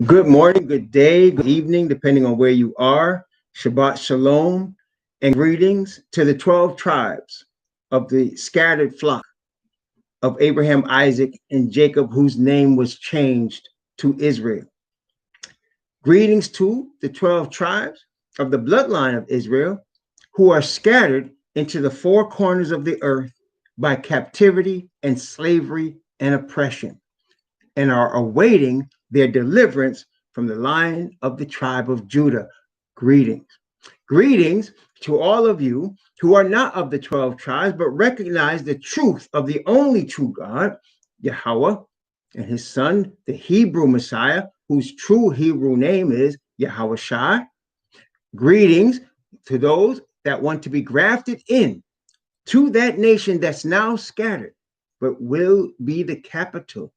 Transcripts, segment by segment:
Good morning, good day, good evening, depending on where you are. Shabbat Shalom and greetings to the 12 tribes of the scattered flock of Abraham, Isaac, and Jacob, whose name was changed to Israel. Greetings to the 12 tribes of the bloodline of Israel, who are scattered into the four corners of the earth by captivity and slavery and oppression, and are awaiting their deliverance from the line of the tribe of Judah. Greetings. Greetings to all of you who are not of the 12 tribes, but recognize the truth of the only true God, Yahweh, and his son, the Hebrew Messiah, whose true Hebrew name is Yahweh Shai. Greetings to those that want to be grafted in to that nation that's now scattered, but will be the capital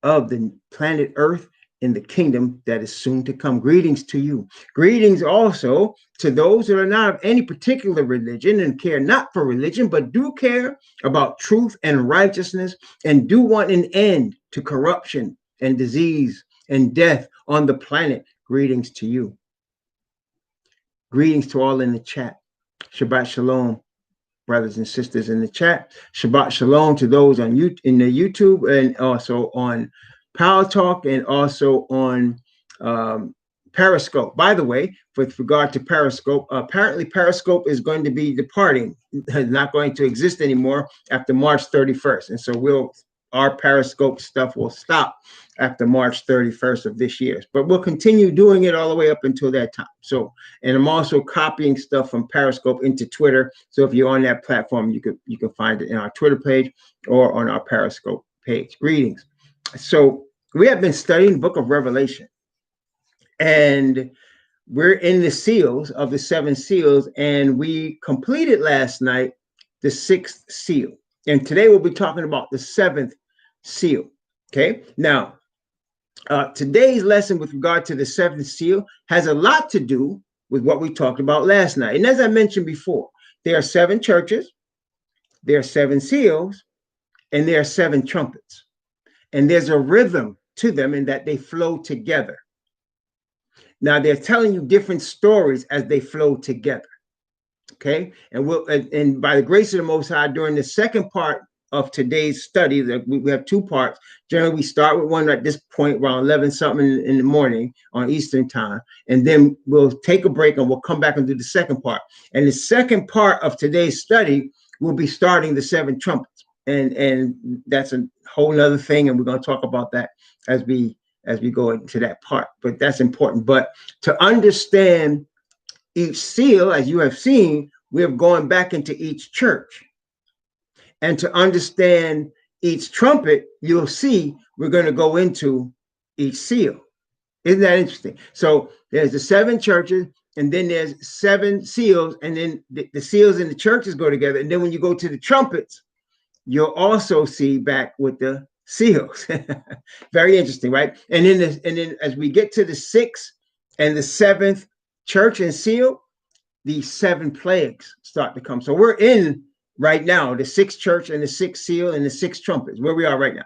of the planet Earth in the kingdom that is soon to come. Greetings to you. Greetings also to those that are not of any particular religion and care not for religion, but do care about truth and righteousness and do want an end to corruption and disease and death on the planet. Greetings to you. Greetings to all in the chat. Shabbat Shalom, brothers and sisters in the chat. Shabbat Shalom to those on in the YouTube and also on Power Talk and also on Periscope. By the way, with regard to Periscope, apparently Periscope is going to be departing, not going to exist anymore after March 31st. And so our Periscope stuff will stop after March 31st of this year. But we'll continue doing it all the way up until that time. So, and I'm also copying stuff from Periscope into Twitter. So if you're on that platform, you can find it in our Twitter page or on our Periscope page. Greetings. So we have been studying the book of Revelation, and we're in the seals of the seven seals, and we completed last night the sixth seal. And today we'll be talking about the seventh seal. Okay. Now, today's lesson with regard to the seventh seal has a lot to do with what we talked about last night. And as I mentioned before, there are seven churches, there are seven seals, and there are seven trumpets. And there's a rhythm to them in that they flow together. Now they're telling you different stories as they flow together. Okay, and by the grace of the Most High, during the second part of today's study, that we have two parts. Generally, we start with one at this point around 11 something in the morning on Eastern time, and then we'll take a break and we'll come back and do the second part. And the second part of today's study will be starting the seven trumpets, and that's a whole other thing, and we're going to talk about that as we go into that part. But that's important. But to understand each seal, as you have seen, we have gone back into each church. And to understand each trumpet, you'll see we're going to go into each seal. Isn't that interesting? So there's the seven churches, and then there's seven seals, and then the seals and the churches go together. And then when you go to the trumpets, you'll also see back with the seals. Very interesting, right? And then as we get to the sixth and the seventh church and seal, the seven plagues start to come. So we're in right now the sixth church and the sixth seal and the sixth trumpets, where we are right now.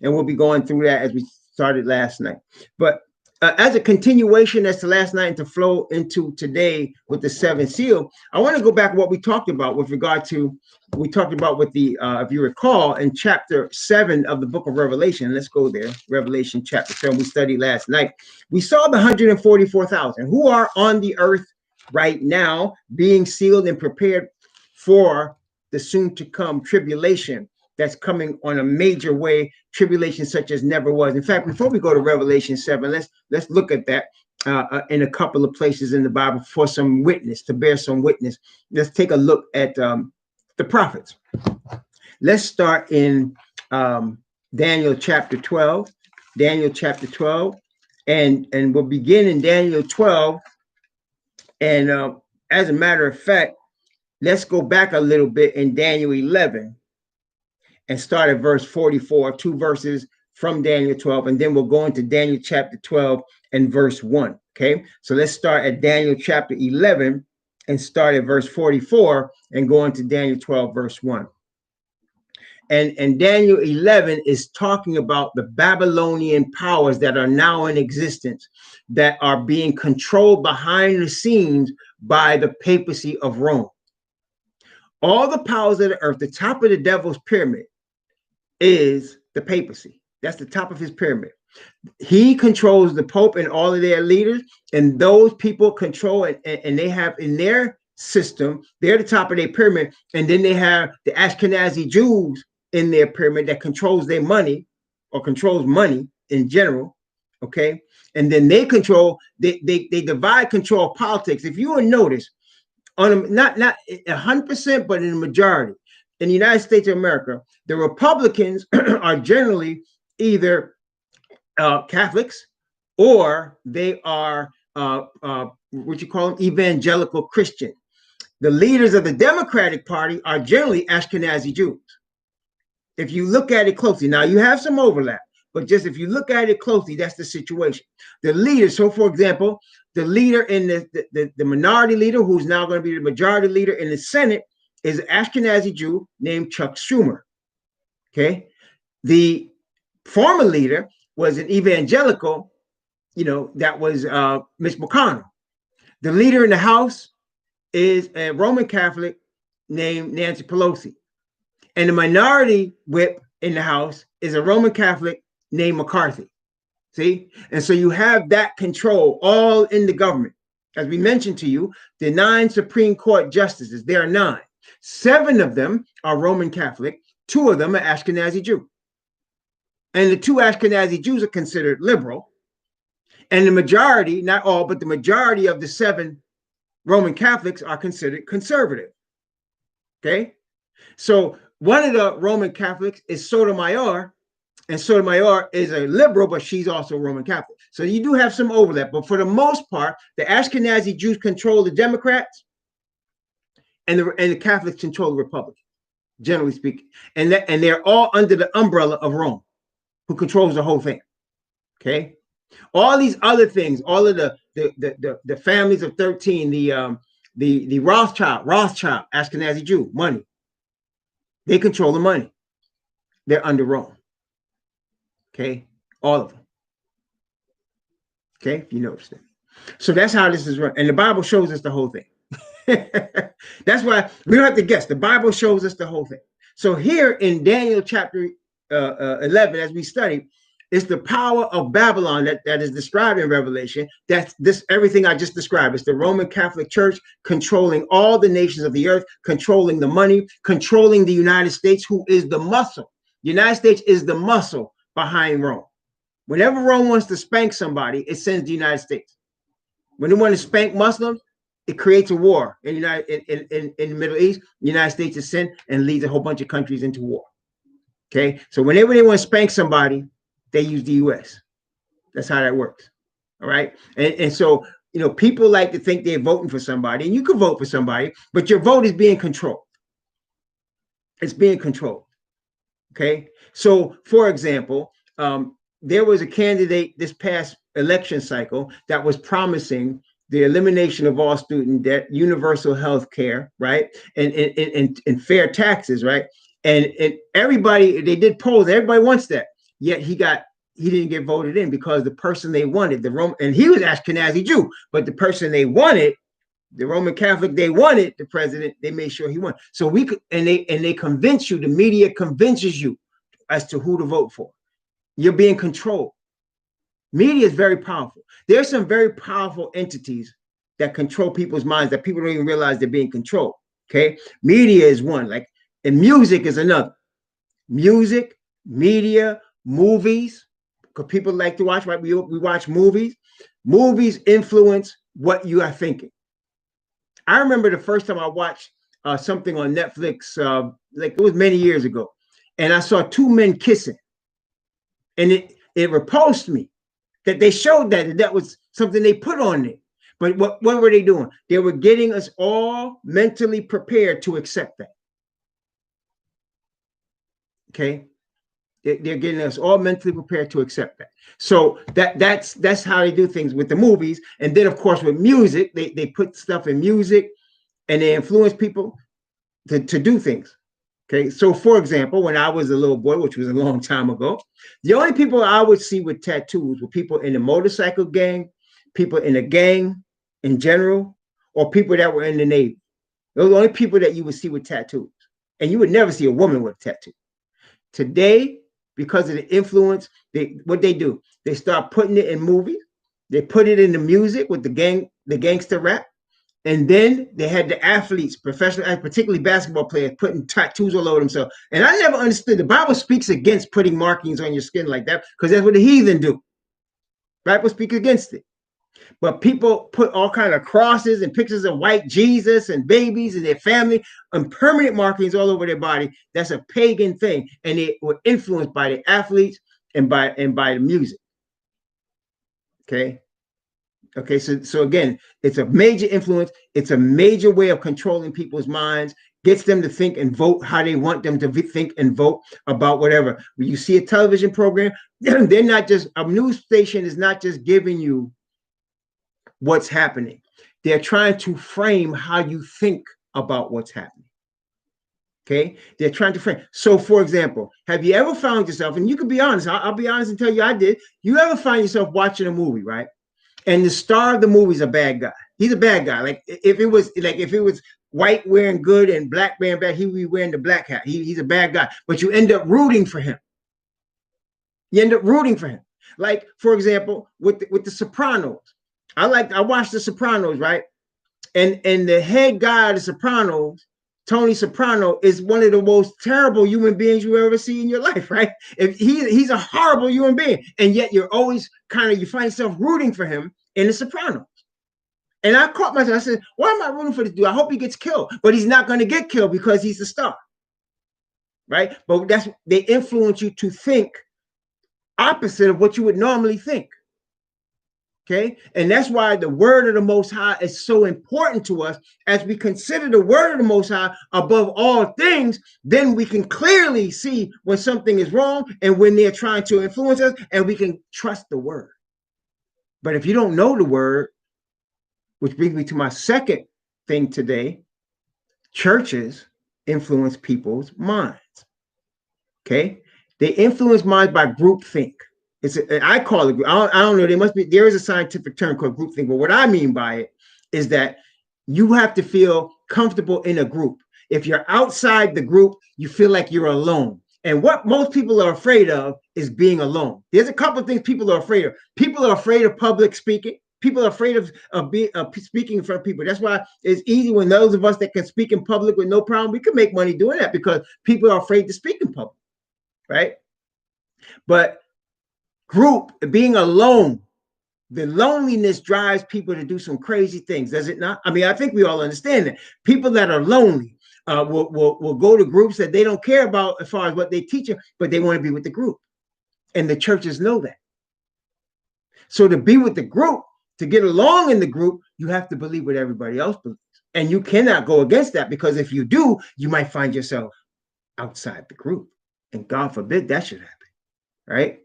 And we'll be going through that as we started last night. But as a continuation as to last night and to flow into today with the seventh seal, I want to go back to what we talked about with regard to, we talked about with the, if you recall, in chapter 7 of the book of Revelation. Let's go there. Revelation chapter 7, we studied last night. We saw the 144,000 who are on the earth right now being sealed and prepared for the soon to come tribulation that's coming on a major way, tribulation such as never was. In fact, before we go to Revelation 7, let's look at that in a couple of places in the Bible for some witness, to bear some witness. Let's take a look at the prophets. Let's start in Daniel chapter 12. Daniel chapter 12, and we'll begin in Daniel 12. And as a matter of fact, let's go back a little bit in Daniel 11 and start at verse 44, 2 verses from Daniel 12, and then we'll go into Daniel chapter 12 and verse 1. Okay, so let's start at Daniel chapter 11 and start at verse 44 and go into Daniel 12, verse 1. And Daniel 11 is talking about the Babylonian powers that are now in existence, that are being controlled behind the scenes by the papacy of Rome. All the powers of the earth, the top of the devil's pyramid is the papacy. That's the top of his pyramid. He controls the Pope and all of their leaders, and those people control it, and they have in their system, they're the top of their pyramid, and then they have the Ashkenazi Jews in their pyramid that controls their money, or controls money in general. Okay, and then they control, they divide control politics. If you will notice, on not 100%, but in the majority in the United States of America, the Republicans are generally either Catholics, or they are what you call them, evangelical Christian. The leaders of the Democratic Party are generally Ashkenazi Jews. If you look at it closely, now you have some overlap, but just if you look at it closely, that's the situation. The leaders, so for example, the leader in the minority leader, who's now going to be the majority leader in the Senate, is an Ashkenazi Jew named Chuck Schumer. Okay, the former leader was an evangelical, that was Mitch McConnell. The leader in the House is a Roman Catholic named Nancy Pelosi. And the minority whip in the House is a Roman Catholic named McCarthy. See? And so you have that control all in the government. As we mentioned to you, the 9 Supreme Court justices, there are 9. 7 of them are Roman Catholic. 2 of them are Ashkenazi Jew. And the 2 Ashkenazi Jews are considered liberal. And the majority, not all, but the majority of the 7 Roman Catholics are considered conservative. Okay? So one of the Roman Catholics is Sotomayor, and Sotomayor is a liberal, but she's also Roman Catholic. So you do have some overlap. But for the most part, the Ashkenazi Jews control the Democrats, and the Catholics control the Republicans, generally speaking. And they're all under the umbrella of Rome, who controls the whole thing. Okay, all these other things, all of the families of 13, the Rothschild, Ashkenazi Jew, money, they control the money. They're under Rome. Okay, all of them. Okay, if you notice that. So that's how this is run, and the Bible shows us the whole thing. That's why we don't have to guess. The Bible shows us the whole thing. So here in Daniel chapter 11, as we study, it's the power of Babylon that is described in Revelation. That's this everything I just described. It's the Roman Catholic Church controlling all the nations of the earth, controlling the money, controlling the United States, who is the muscle. The United States is the muscle behind Rome. Whenever Rome wants to spank somebody, it sends the United States. When they want to spank Muslims, it creates a war in the Middle East. The United States is sent and leads a whole bunch of countries into war. Okay, so whenever they want to spank somebody, they use the U.S. That's how that works. All right, and so people like to think they're voting for somebody, and you can vote for somebody, but your vote is being controlled. It's being controlled. Okay, so for example, there was a candidate this past election cycle that was promising the elimination of all student debt, universal health care, right, and fair taxes, right, and everybody, they did polls, everybody wants that, yet he didn't get voted in because the person they wanted, and he was Ashkenazi Jew, but the person they wanted, the Roman Catholic they wanted, the president, they made sure he won. So we could, and they convince you, the media convinces you as to who to vote for. You're being controlled. Media is very powerful. There are some very powerful entities that control people's minds that people don't even realize they're being controlled. Okay, media is one, and music is another. Music, media, movies, because people like to watch, right? We watch movies. Movies influence what you are thinking. I remember the first time I watched something on Netflix, it was many years ago, and I saw 2 men kissing, and it repulsed me that they showed that was something they put on there. But what were they doing? They were getting us all mentally prepared to accept that. Okay, they're getting us all mentally prepared to accept that. So that's how they do things with the movies. And then of course with music, they put stuff in music and they influence people to do things. Okay, so for example, when I was a little boy, which was a long time ago, the only people I would see with tattoos were people in the motorcycle gang, people in a gang in general, or people that were in the Navy. Those are the only people that you would see with tattoos. And you would never see a woman with a tattoo. Today, because of the influence, what they do, they start putting it in movies, they put it in the music with the gangster rap, and then they had the athletes, professional athletes, particularly basketball players, putting tattoos all over themselves. And I never understood. The Bible speaks against putting markings on your skin like that because that's what the heathen do. The Bible speaks against it. But people put all kind of crosses and pictures of white Jesus and babies and their family and permanent markings all over their body. That's a pagan thing, and they were influenced by the athletes and by the music. Okay. Okay, so again, it's a major influence. It's a major way of controlling people's minds, gets them to think and vote how they want them to think and vote about whatever. When you see a television program, they're not just, a news station is not just giving you what's happening. They're trying to frame how you think about what's happening. Okay, they're trying to frame. So, for example, have you ever found yourself, and you can be honest, I'll be honest and tell you I did. You ever find yourself watching a movie, right? And the star of the movie is a bad guy. He's a bad guy. Like if it was white wearing good and black wearing bad, he would be wearing the black hat. He's a bad guy. But you end up rooting for him. You end up rooting for him. Like, for example, with the Sopranos. I watched the Sopranos, right? And the head guy of the Sopranos, Tony Soprano, is one of the most terrible human beings you ever see in your life, right? If he's a horrible human being, and yet you're always you find yourself rooting for him in the Sopranos. And I caught myself, I said, why am I rooting for this dude? I hope he gets killed. But he's not going to get killed because he's the star. Right? But they influence you to think opposite of what you would normally think. Okay. And that's why the word of the Most High is so important to us. As we consider the word of the Most High above all things, then we can clearly see when something is wrong and when they're trying to influence us, and we can trust the word. But if you don't know the word, which brings me to my second thing today, churches influence people's minds. Okay. They influence minds by groupthink. I call it, I don't know, there is a scientific term called groupthink, but what I mean by it is that you have to feel comfortable in a group. If you're outside the group, you feel like you're alone. And what most people are afraid of is being alone. There's a couple of things people are afraid of. People are afraid of public speaking. People are afraid of speaking in front of people. That's why it's easy when those of us that can speak in public with no problem, we can make money doing that because people are afraid to speak in public, right? But being alone, the loneliness drives people to do some crazy things, does it not? I mean, I think we all understand that. People that are lonely will go to groups that they don't care about as far as what they teach you, but they want to be with the group. And the churches know that. So to be with the group, to get along in the group, you have to believe what everybody else believes. And you cannot go against that, because if you do, you might find yourself outside the group. And God forbid that should happen, right?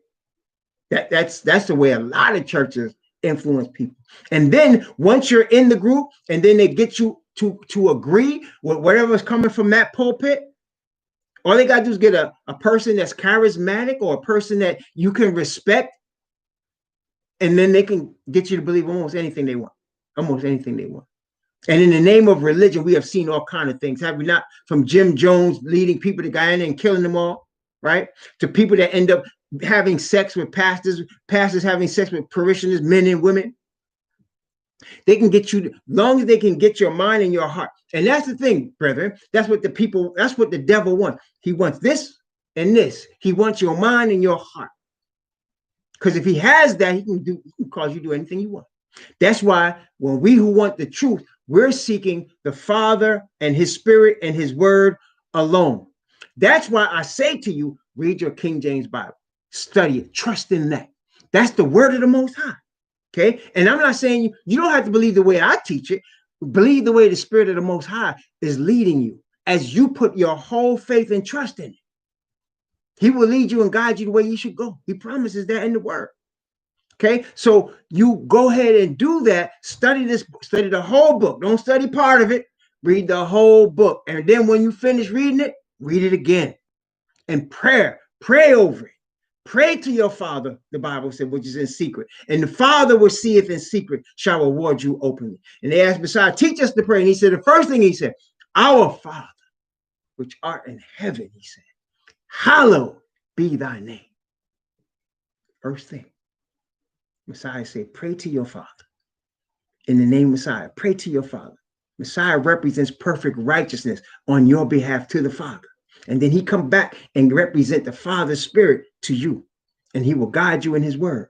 That's the way a lot of churches influence people. And then once you're in the group, and then they get you to agree with whatever's coming from that pulpit, all they got to do is get a person that's charismatic or a person that you can respect, and then they can get you to believe almost anything they want. Almost anything they want. And in the name of religion, we have seen all kinds of things, have we not? From Jim Jones leading people to Guyana and killing them all, right? To people that end up having sex with pastors having sex with parishioners, men and women. They can get you, as long as they can get your mind and your heart. And that's the thing, brethren. That's what the devil wants. He wants this and this. He wants your mind and your heart. Because if he has that, he can cause you to do anything you want. That's why when we who want the truth, we're seeking the Father and his Spirit and his word alone. That's why I say to you, read your King James Bible. Study it. Trust in that. That's the word of the Most High. Okay? And I'm not saying you don't have to believe the way I teach it. Believe the way the Spirit of the Most High is leading you as you put your whole faith and trust in it. He will lead you and guide you the way you should go. He promises that in the word. Okay, so you go ahead and do that. Study the whole book. Don't study part of it. Read the whole book. And then when you finish reading it, Read it again. And pray over it. Pray to your Father, the Bible said, which is in secret. And the Father which seeth in secret shall reward you openly. And they asked Messiah, teach us to pray. And he said, the first thing he said, our Father, which art in heaven, he said, hallowed be thy name. First thing. Messiah said, pray to your Father. In the name of Messiah, pray to your Father. Messiah represents perfect righteousness on your behalf to the Father. And then he come back and represent the Father's spirit to you. And he will guide you in his word.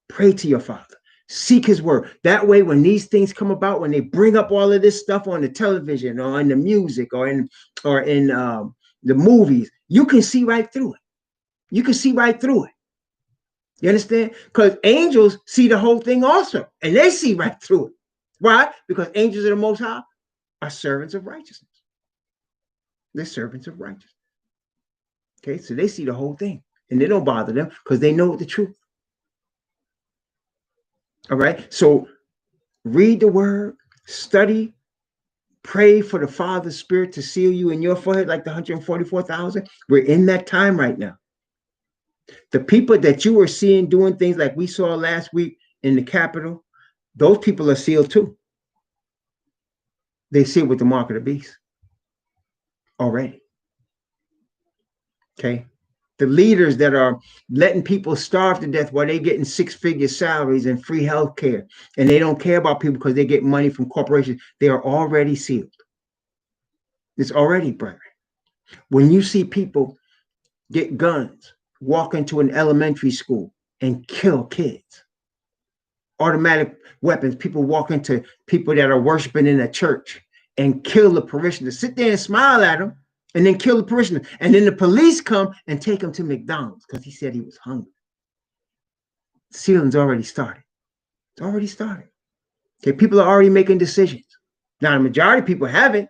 Pray to your Father. Seek his word. That way, when these things come about, when they bring up all of this stuff on the television or in the music or in the movies, you can see right through it. You can see right through it. You understand? Because angels see the whole thing also, and they see right through it. Why? Because angels of the Most High are servants of righteousness. They're servants of righteousness. Okay, so they see the whole thing, and they don't bother them because they know the truth. All right, so read the word, study, pray for the Father's Spirit to seal you in your forehead like the 144,000. We're in that time right now. The people that you are seeing doing things like we saw last week in the Capitol, those people are sealed too. They seal with the mark of the beast already. Okay. The leaders that are letting people starve to death while they're getting six-figure salaries and free health care, and they don't care about people because they get money from corporations, they are already sealed. It's already burned. When you see people get guns, walk into an elementary school and kill kids, automatic weapons, people walk into people that are worshiping in a church and kill the parishioners, sit there and smile at them, and then kill the parishioner. And then the police come and take him to McDonald's because he said he was hungry. Sealing's already started. It's already started. Okay, people are already making decisions. Now, the majority of people haven't,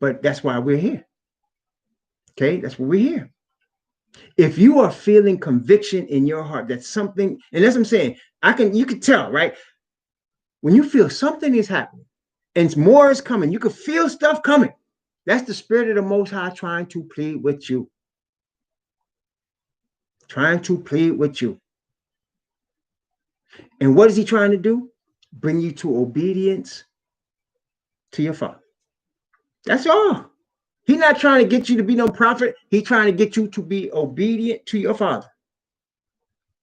but that's why we're here. Okay, that's why we're here. If you are feeling conviction in your heart that something, and that's what I'm saying, you can tell, right? When you feel something is happening and more is coming, you can feel stuff coming. That's the Spirit of the Most High trying to plead with you. Trying to plead with you. And what is he trying to do? Bring you to obedience to your Father. That's all. He's not trying to get you to be no prophet. He's trying to get you to be obedient to your Father.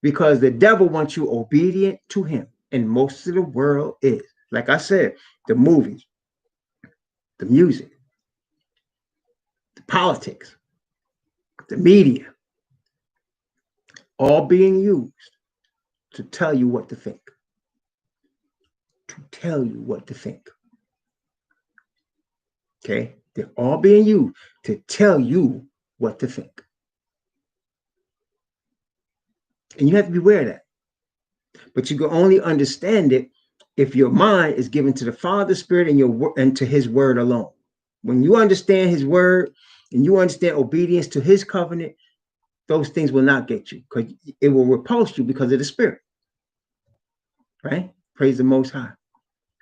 Because the devil wants you obedient to him. And most of the world is. Like I said, the movies, the music, the politics, the media, all being used to tell you what to think. To tell you what to think. Okay? They're all being used to tell you what to think. And you have to be aware of that. But you can only understand it if your mind is given to the Father's Spirit and to his word alone. When you understand his word and you understand obedience to his covenant, those things will not get you because it will repulse you because of the Spirit. Right? Praise the Most High.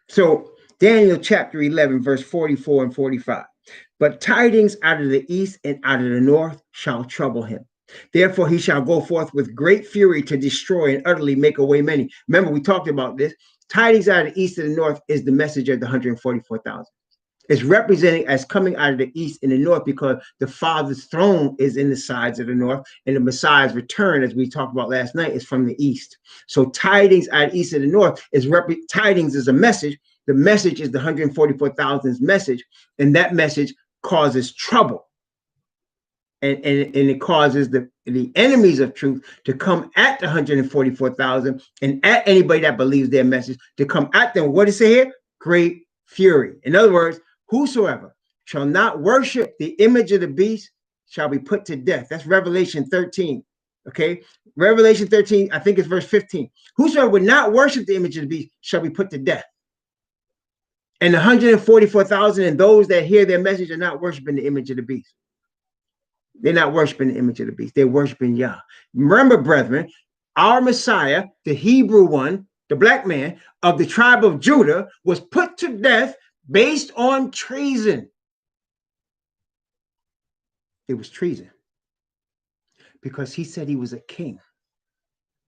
So Daniel chapter 11, verse 44 and 45. But tidings out of the east and out of the north shall trouble him. Therefore, he shall go forth with great fury to destroy and utterly make away many. Remember, we talked about this. Tidings out of the east and the north is the message of the 144,000. It's representing as coming out of the east and the north because the Father's throne is in the sides of the north, and the Messiah's return, as we talked about last night, is from the east. So tidings out of the east and the north is tidings is a message. The message is the 144,000's message, and that message causes trouble. And it causes the enemies of truth to come at the 144,000 and at anybody that believes their message to come at them. What does it say here? Great fury. In other words, whosoever shall not worship the image of the beast shall be put to death. That's Revelation 13. Okay. Revelation 13, I think it's verse 15. Whosoever would not worship the image of the beast shall be put to death. And the 144,000 and those that hear their message are not worshiping the image of the beast. They're not worshiping the image of the beast. They're worshiping Yah. Remember, brethren, our Messiah, the Hebrew one, the black man of the tribe of Judah, was put to death based on treason. It was treason because he said he was a king.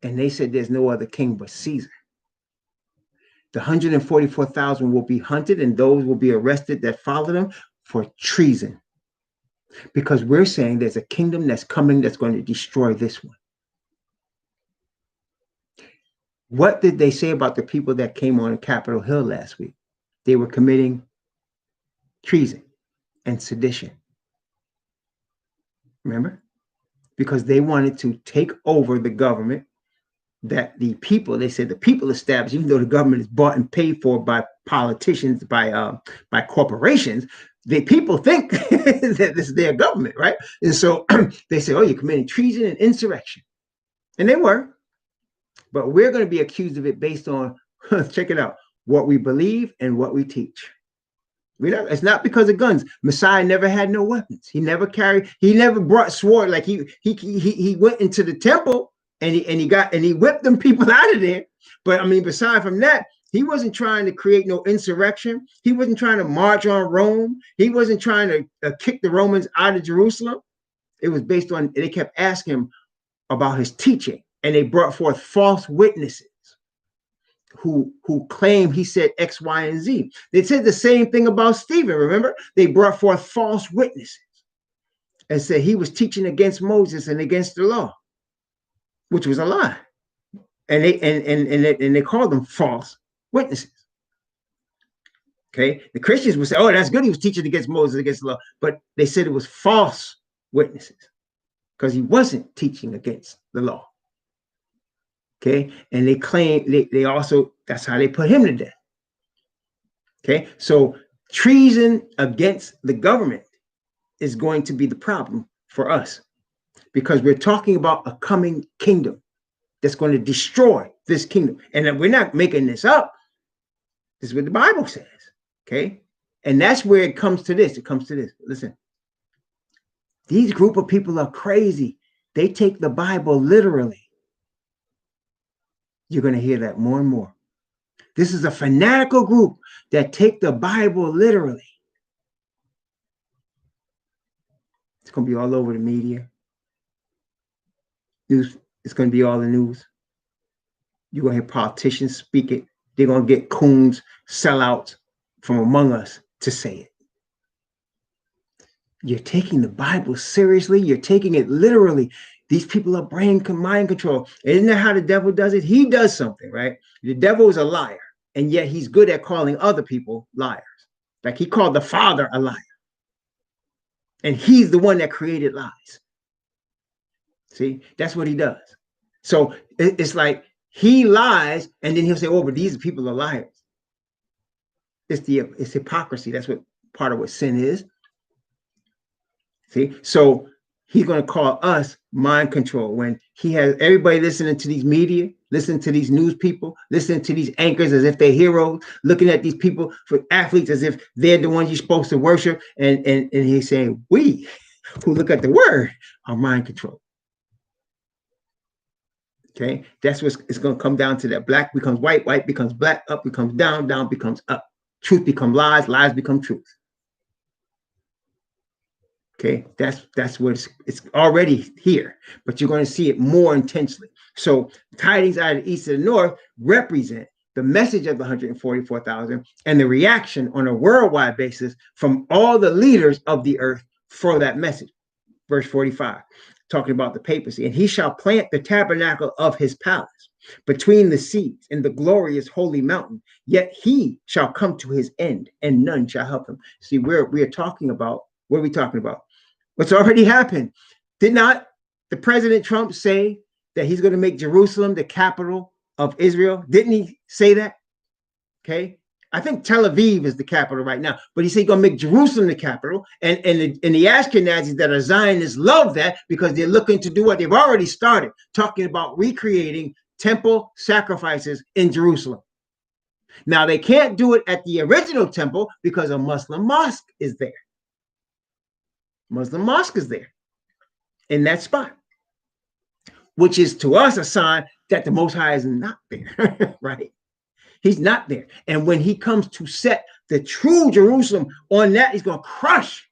And they said there's no other king but Caesar. The 144,000 will be hunted and those will be arrested that follow them for treason. Because we're saying there's a kingdom that's coming that's going to destroy this one. What did they say about the people that came on Capitol Hill last week? They were committing treason and sedition. Remember? Because they wanted to take over the government that the people, they said the people established, even though the government is bought and paid for by politicians, by corporations, the people think that this is their government, right? And so they say, oh, you're committing treason and insurrection. And they were. But we're going to be accused of it based on, check it out, what we believe and what we teach. It's not because of guns. Messiah never had no weapons. He never brought sword. Like he went into the temple and he whipped them people out of there. But I mean, aside from that, he wasn't trying to create no insurrection. He wasn't trying to march on Rome. He wasn't trying to kick the Romans out of Jerusalem. It was based on, they kept asking him about his teaching, and they brought forth false witnesses who claimed he said X, Y, and Z. They said the same thing about Stephen, remember? They brought forth false witnesses and said he was teaching against Moses and against the law, which was a lie. And they called them false witnesses. Okay, the Christians would say, oh, that's good, he was teaching against Moses, against the law, but they said it was false witnesses because he wasn't teaching against the law. Okay, and they claim they also, that's how they put him to death. Okay, so treason against the government is going to be the problem for us because we're talking about a coming kingdom that's going to destroy this kingdom. And we're not making this up. This is what the Bible says. Okay, and that's where it comes to this. It comes to this. Listen, these group of people are crazy. They take the Bible literally. You're going to hear that more and more. This is a fanatical group that take the Bible literally. It's going to be all over the media. News, it's going to be all the news. You're going to hear politicians speak it. They're going to get coons, sellouts from among us to say it. You're taking the Bible seriously. You're taking it literally. These people are mind control. Isn't that how the devil does it? He does something, right? The devil is a liar, and yet he's good at calling other people liars. Like he called the Father a liar. And he's the one that created lies. See, that's what he does. So it's like he lies, and then he'll say, oh, but these people are liars. It's hypocrisy. That's what part of what sin is. See, so he's going to call us mind control when he has everybody listening to these media, listening to these news people, listening to these anchors as if they're heroes, looking at these people for athletes as if they're the ones you're supposed to worship. And he's saying, we who look at the word are mind control. Okay, that's what it's going to come down to, that black becomes white, white becomes black, up becomes down, down becomes up. Truth becomes lies, lies become truth. Okay, that's what it's already here, but you're going to see it more intensely. So tidings out of the east and the north represent the message of the 144,000 and the reaction on a worldwide basis from all the leaders of the earth for that message. Verse 45, talking about the papacy. And he shall plant the tabernacle of his palace between the seas in the glorious holy mountain. Yet he shall come to his end, and none shall help him. See, we are talking about, what are we talking about? What's already happened. Did not the President Trump say that he's going to make Jerusalem the capital of Israel? Didn't he say that? Okay. I think Tel Aviv is the capital right now, but he said he's going to make Jerusalem the capital. And the Ashkenazis that are Zionists love that because they're looking to do what they've already started, talking about recreating temple sacrifices in Jerusalem. Now, they can't do it at the original temple because a Muslim mosque is there. Muslim mosque is there in that spot, which is to us a sign that the Most High is not there, right? He's not there. And when he comes to set the true Jerusalem on that, he's going to crush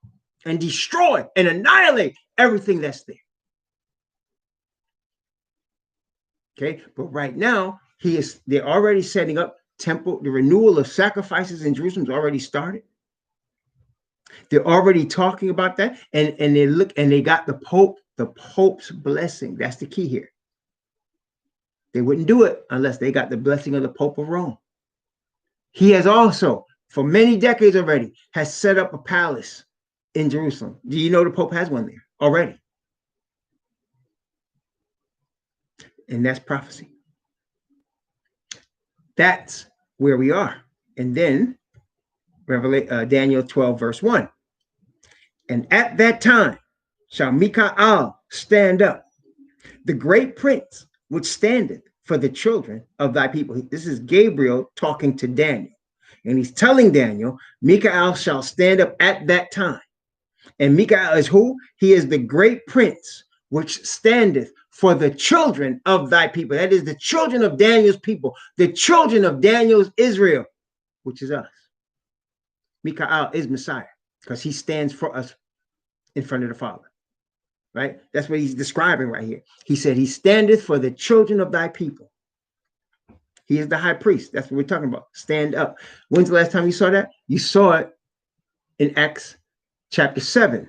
and destroy and annihilate everything that's there. Okay, but right now they're already setting up temple. The renewal of sacrifices in Jerusalem's already started. They're already talking about that, and they got the Pope's blessing. That's the key here. They wouldn't do it unless they got the blessing of the Pope of Rome. He has also, for many decades already, has set up a palace in Jerusalem. Do you know the Pope has one there already? And that's prophecy. That's where we are. And then Daniel 12, verse 1. And at that time shall Michael stand up, the great prince which standeth for the children of thy people. This is Gabriel talking to Daniel. And he's telling Daniel, Michael shall stand up at that time. And Michael is who? He is the great prince which standeth for the children of thy people. That is the children of Daniel's people, the children of Daniel's Israel, which is us. Michael is Messiah because he stands for us in front of the Father. Right? That's what he's describing right here. He said, he standeth for the children of thy people. He is the high priest. That's what we're talking about. Stand up. When's the last time you saw that? You saw it in Acts chapter 7.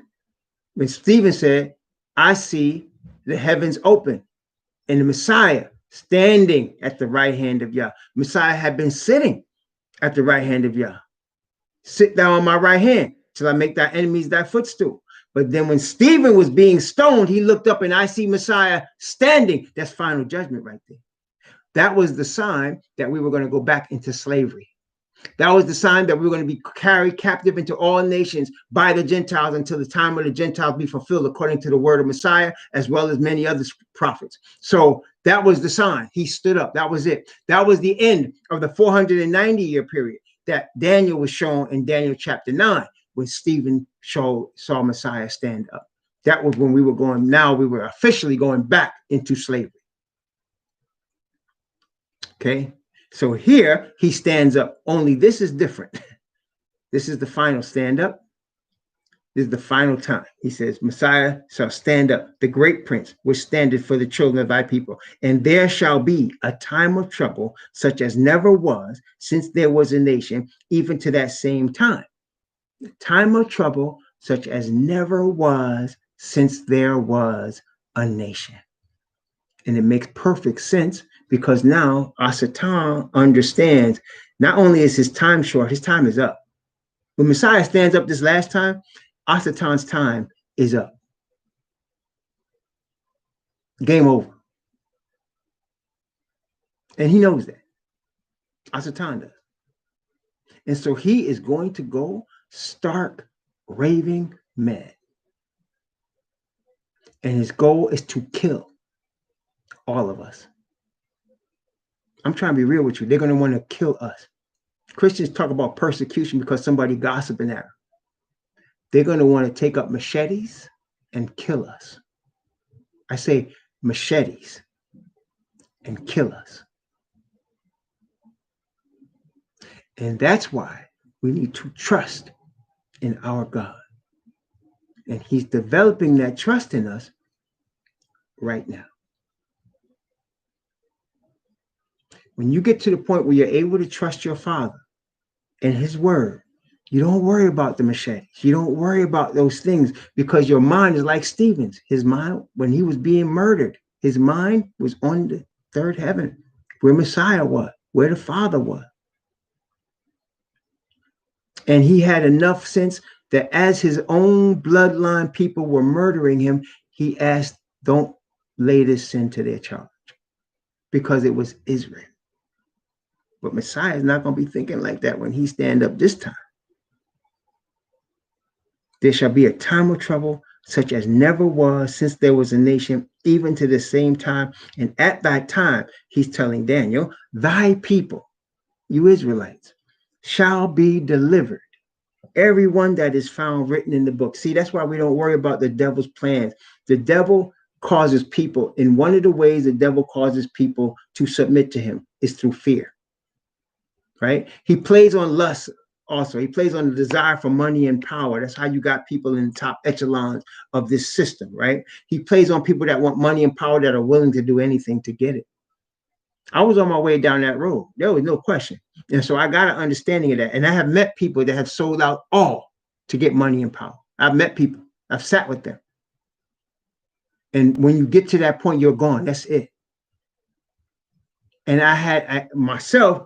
When Stephen said, I see the heavens open and the Messiah standing at the right hand of Yah. Messiah had been sitting at the right hand of Yah. Sit down on my right hand till I make thy enemies thy footstool. But then when Stephen was being stoned, he looked up and I see Messiah standing. That's final judgment right there. That was the sign that we were going to go back into slavery. That was the sign that we were going to be carried captive into all nations by the Gentiles until the time of the Gentiles be fulfilled according to the word of Messiah, as well as many other prophets. So that was the sign. He stood up. That was it. That was the end of the 490-year period that Daniel was shown in Daniel chapter 9, when Stephen saw Messiah stand up. That was when we were officially going back into slavery. Okay. So here he stands up, only this is different. This is the final stand up. This is the final time. He says, Messiah shall stand up, the great prince, which standeth for the children of thy people. And there shall be a time of trouble, such as never was since there was a nation, even to that same time. A time of trouble, such as never was since there was a nation. And it makes perfect sense because now Asatan understands not only is his time short, his time is up. When Messiah stands up this last time, Asatan's time is up. Game over. And he knows that. Asatan does. And so he is going to go stark, raving mad. And his goal is to kill all of us. I'm trying to be real with you. They're going to want to kill us. Christians talk about persecution because somebody gossiping at them. They're going to want to take up machetes and kill us. I say machetes and kill us. And that's why we need to trust in our God. And he's developing that trust in us right now. When you get to the point where you're able to trust your Father and his word, you don't worry about the machetes. You don't worry about those things because your mind is like Stephen's. His mind, when he was being murdered, his mind was on the third heaven, where Messiah was, where the Father was. And he had enough sense that as his own bloodline people were murdering him, he asked, don't lay this sin to their charge, because it was Israel. But Messiah is not going to be thinking like that when he stand up this time. There shall be a time of trouble such as never was since there was a nation, even to the same time. And at that time, he's telling Daniel, thy people, you Israelites, shall be delivered. Everyone that is found written in the book. See, that's why we don't worry about the devil's plans. The devil causes people, in one of the ways the devil causes people to submit to him is through fear. Right? He plays on lust also. He plays on the desire for money and power. That's how you got people in the top echelons of this system, right? He plays on people that want money and power that are willing to do anything to get it. I was on my way down that road. There was no question. And so I got an understanding of that. And I have met people that have sold out all to get money and power. I've met people. I've sat with them. And when you get to that point, you're gone. That's it. And I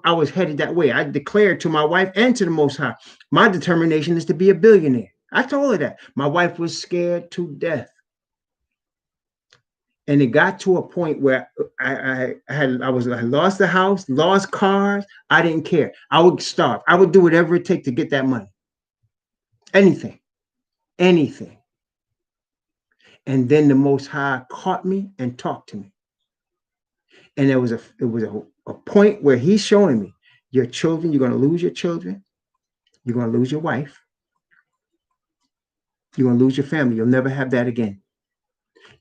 was headed that way. I declared to my wife and to the Most High, my determination is to be a billionaire. I told her that. My wife was scared to death. And it got to a point where I lost the house, lost cars. I didn't care. I would starve. I would do whatever it takes to get that money. Anything. And then the Most High caught me and talked to me. And it was a point where he's showing me your children, you're going to lose your children. You're going to lose your wife. You're going to lose your family. You'll never have that again.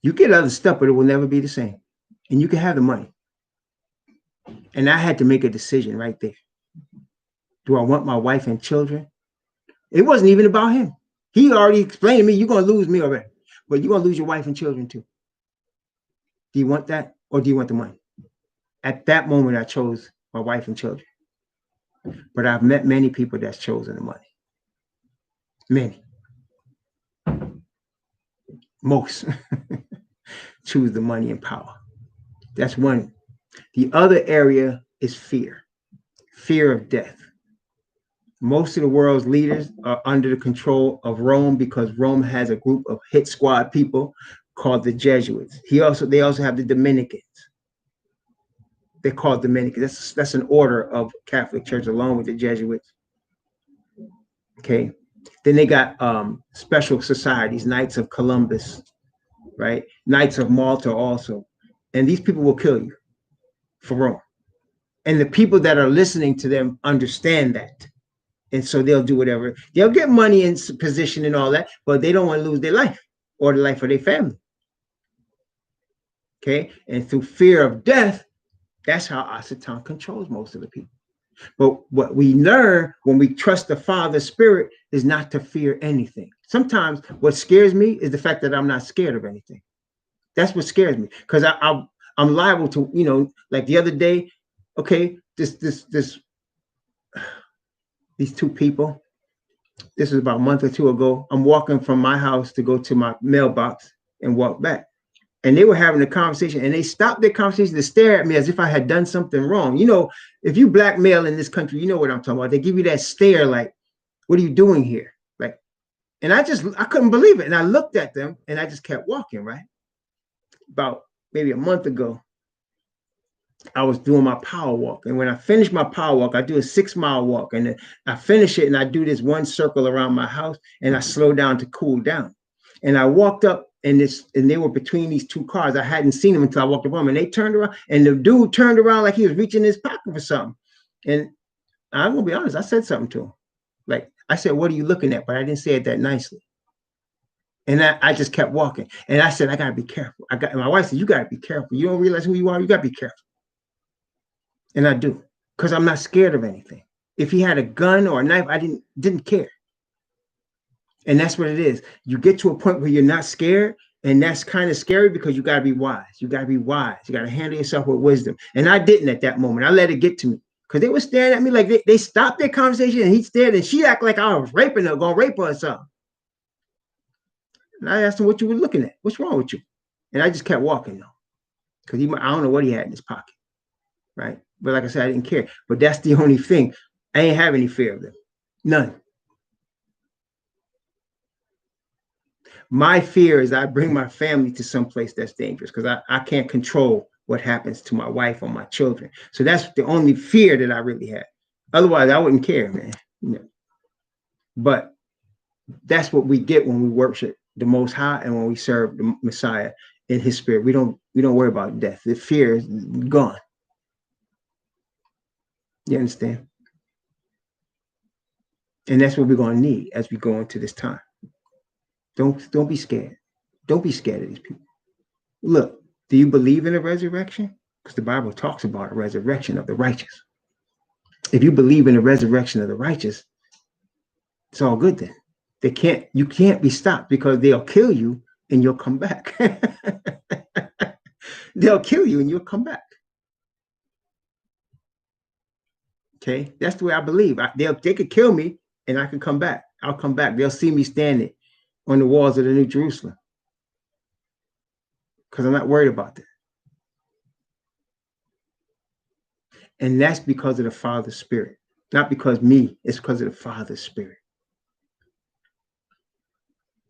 You get other stuff, but it will never be the same. And you can have the money. And I had to make a decision right there. Do I want my wife and children? It wasn't even about him. He already explained to me, you're going to lose me already. But you're going to lose your wife and children too. Do you want that? Or do you want the money? At that moment, I chose my wife and children. But I've met many people that's chosen the money. Many. Most choose the money and power. That's one. The other area is fear. Fear of death. Most of the world's leaders are under the control of Rome because Rome has a group of hit squad people called the Jesuits. They also have the Dominicans. They're called Dominicans. That's an order of Catholic Church along with the Jesuits. Okay. Then they got special societies, Knights of Columbus, right? Knights of Malta also. And these people will kill you for Rome. And the people that are listening to them understand that. And so they'll do whatever. They'll get money and position and all that, but they don't want to lose their life or the life of their family. Okay. And through fear of death, that's how Asatan controls most of the people. But what we learn when we trust the Father's Spirit is not to fear anything. Sometimes what scares me is the fact that I'm not scared of anything. That's what scares me, because I'm liable to, like the other day, okay, these two people, this was about a month or two ago. I'm walking from my house to go to my mailbox and walk back. And they were having a conversation, and they stopped their conversation to stare at me as if I had done something wrong. If you blackmail in this country, you know what I'm talking about. They give you that stare like, what are you doing here? Like, and I couldn't believe it. And I looked at them and I just kept walking, right? About maybe a month ago, I was doing my power walk. And when I finish my power walk, I do a 6-mile walk, and I finish it and I do this one circle around my house, and I slow down to cool down. And I walked up, and they were between these two cars. I hadn't seen them until I walked up on them, and they turned around, and the dude turned around like he was reaching in his pocket for something. And I'm gonna be honest, I said something to him. Like, I said, "What are you looking at?" But I didn't say it that nicely. And I just kept walking. And I said, I gotta be careful. My wife said, you gotta be careful. You don't realize who you are, you gotta be careful. And I do, because I'm not scared of anything. If he had a gun or a knife, I didn't care. And that's what it is. You get to a point where you're not scared, and that's kind of scary, because you got to be wise. You got to be wise. You got to handle yourself with wisdom. And I didn't at that moment. I let it get to me, because they were staring at me like they stopped their conversation, and he stared, and she acted like I was raping her, going to rape her or something. And I asked him, what you were looking at? What's wrong with you? And I just kept walking, though, because I don't know what he had in his pocket, right? But like I said, I didn't care. But that's the only thing. I ain't have any fear of them. None. My fear is I bring my family to some place that's dangerous, because I can't control what happens to my wife or my children. So that's the only fear that I really have. Otherwise, I wouldn't care, man. But that's what we get when we worship the Most High and when we serve the Messiah in His Spirit. We don't worry about death. The fear is gone. You understand? And that's what we're going to need as we go into this time. Don't be scared. Don't be scared of these people. Look, do you believe in a resurrection? Because the Bible talks about a resurrection of the righteous. If you believe in the resurrection of the righteous, It's all good then. You can't be stopped because they'll kill you and you'll come back. They'll kill you and you'll come back. Okay, that's the way I believe. They could kill me and I can come back. I'll come back. They'll see me standing on the walls of the New Jerusalem because I'm not worried about that. And that's because of the Father's Spirit, not because me. It's because of the Father's Spirit,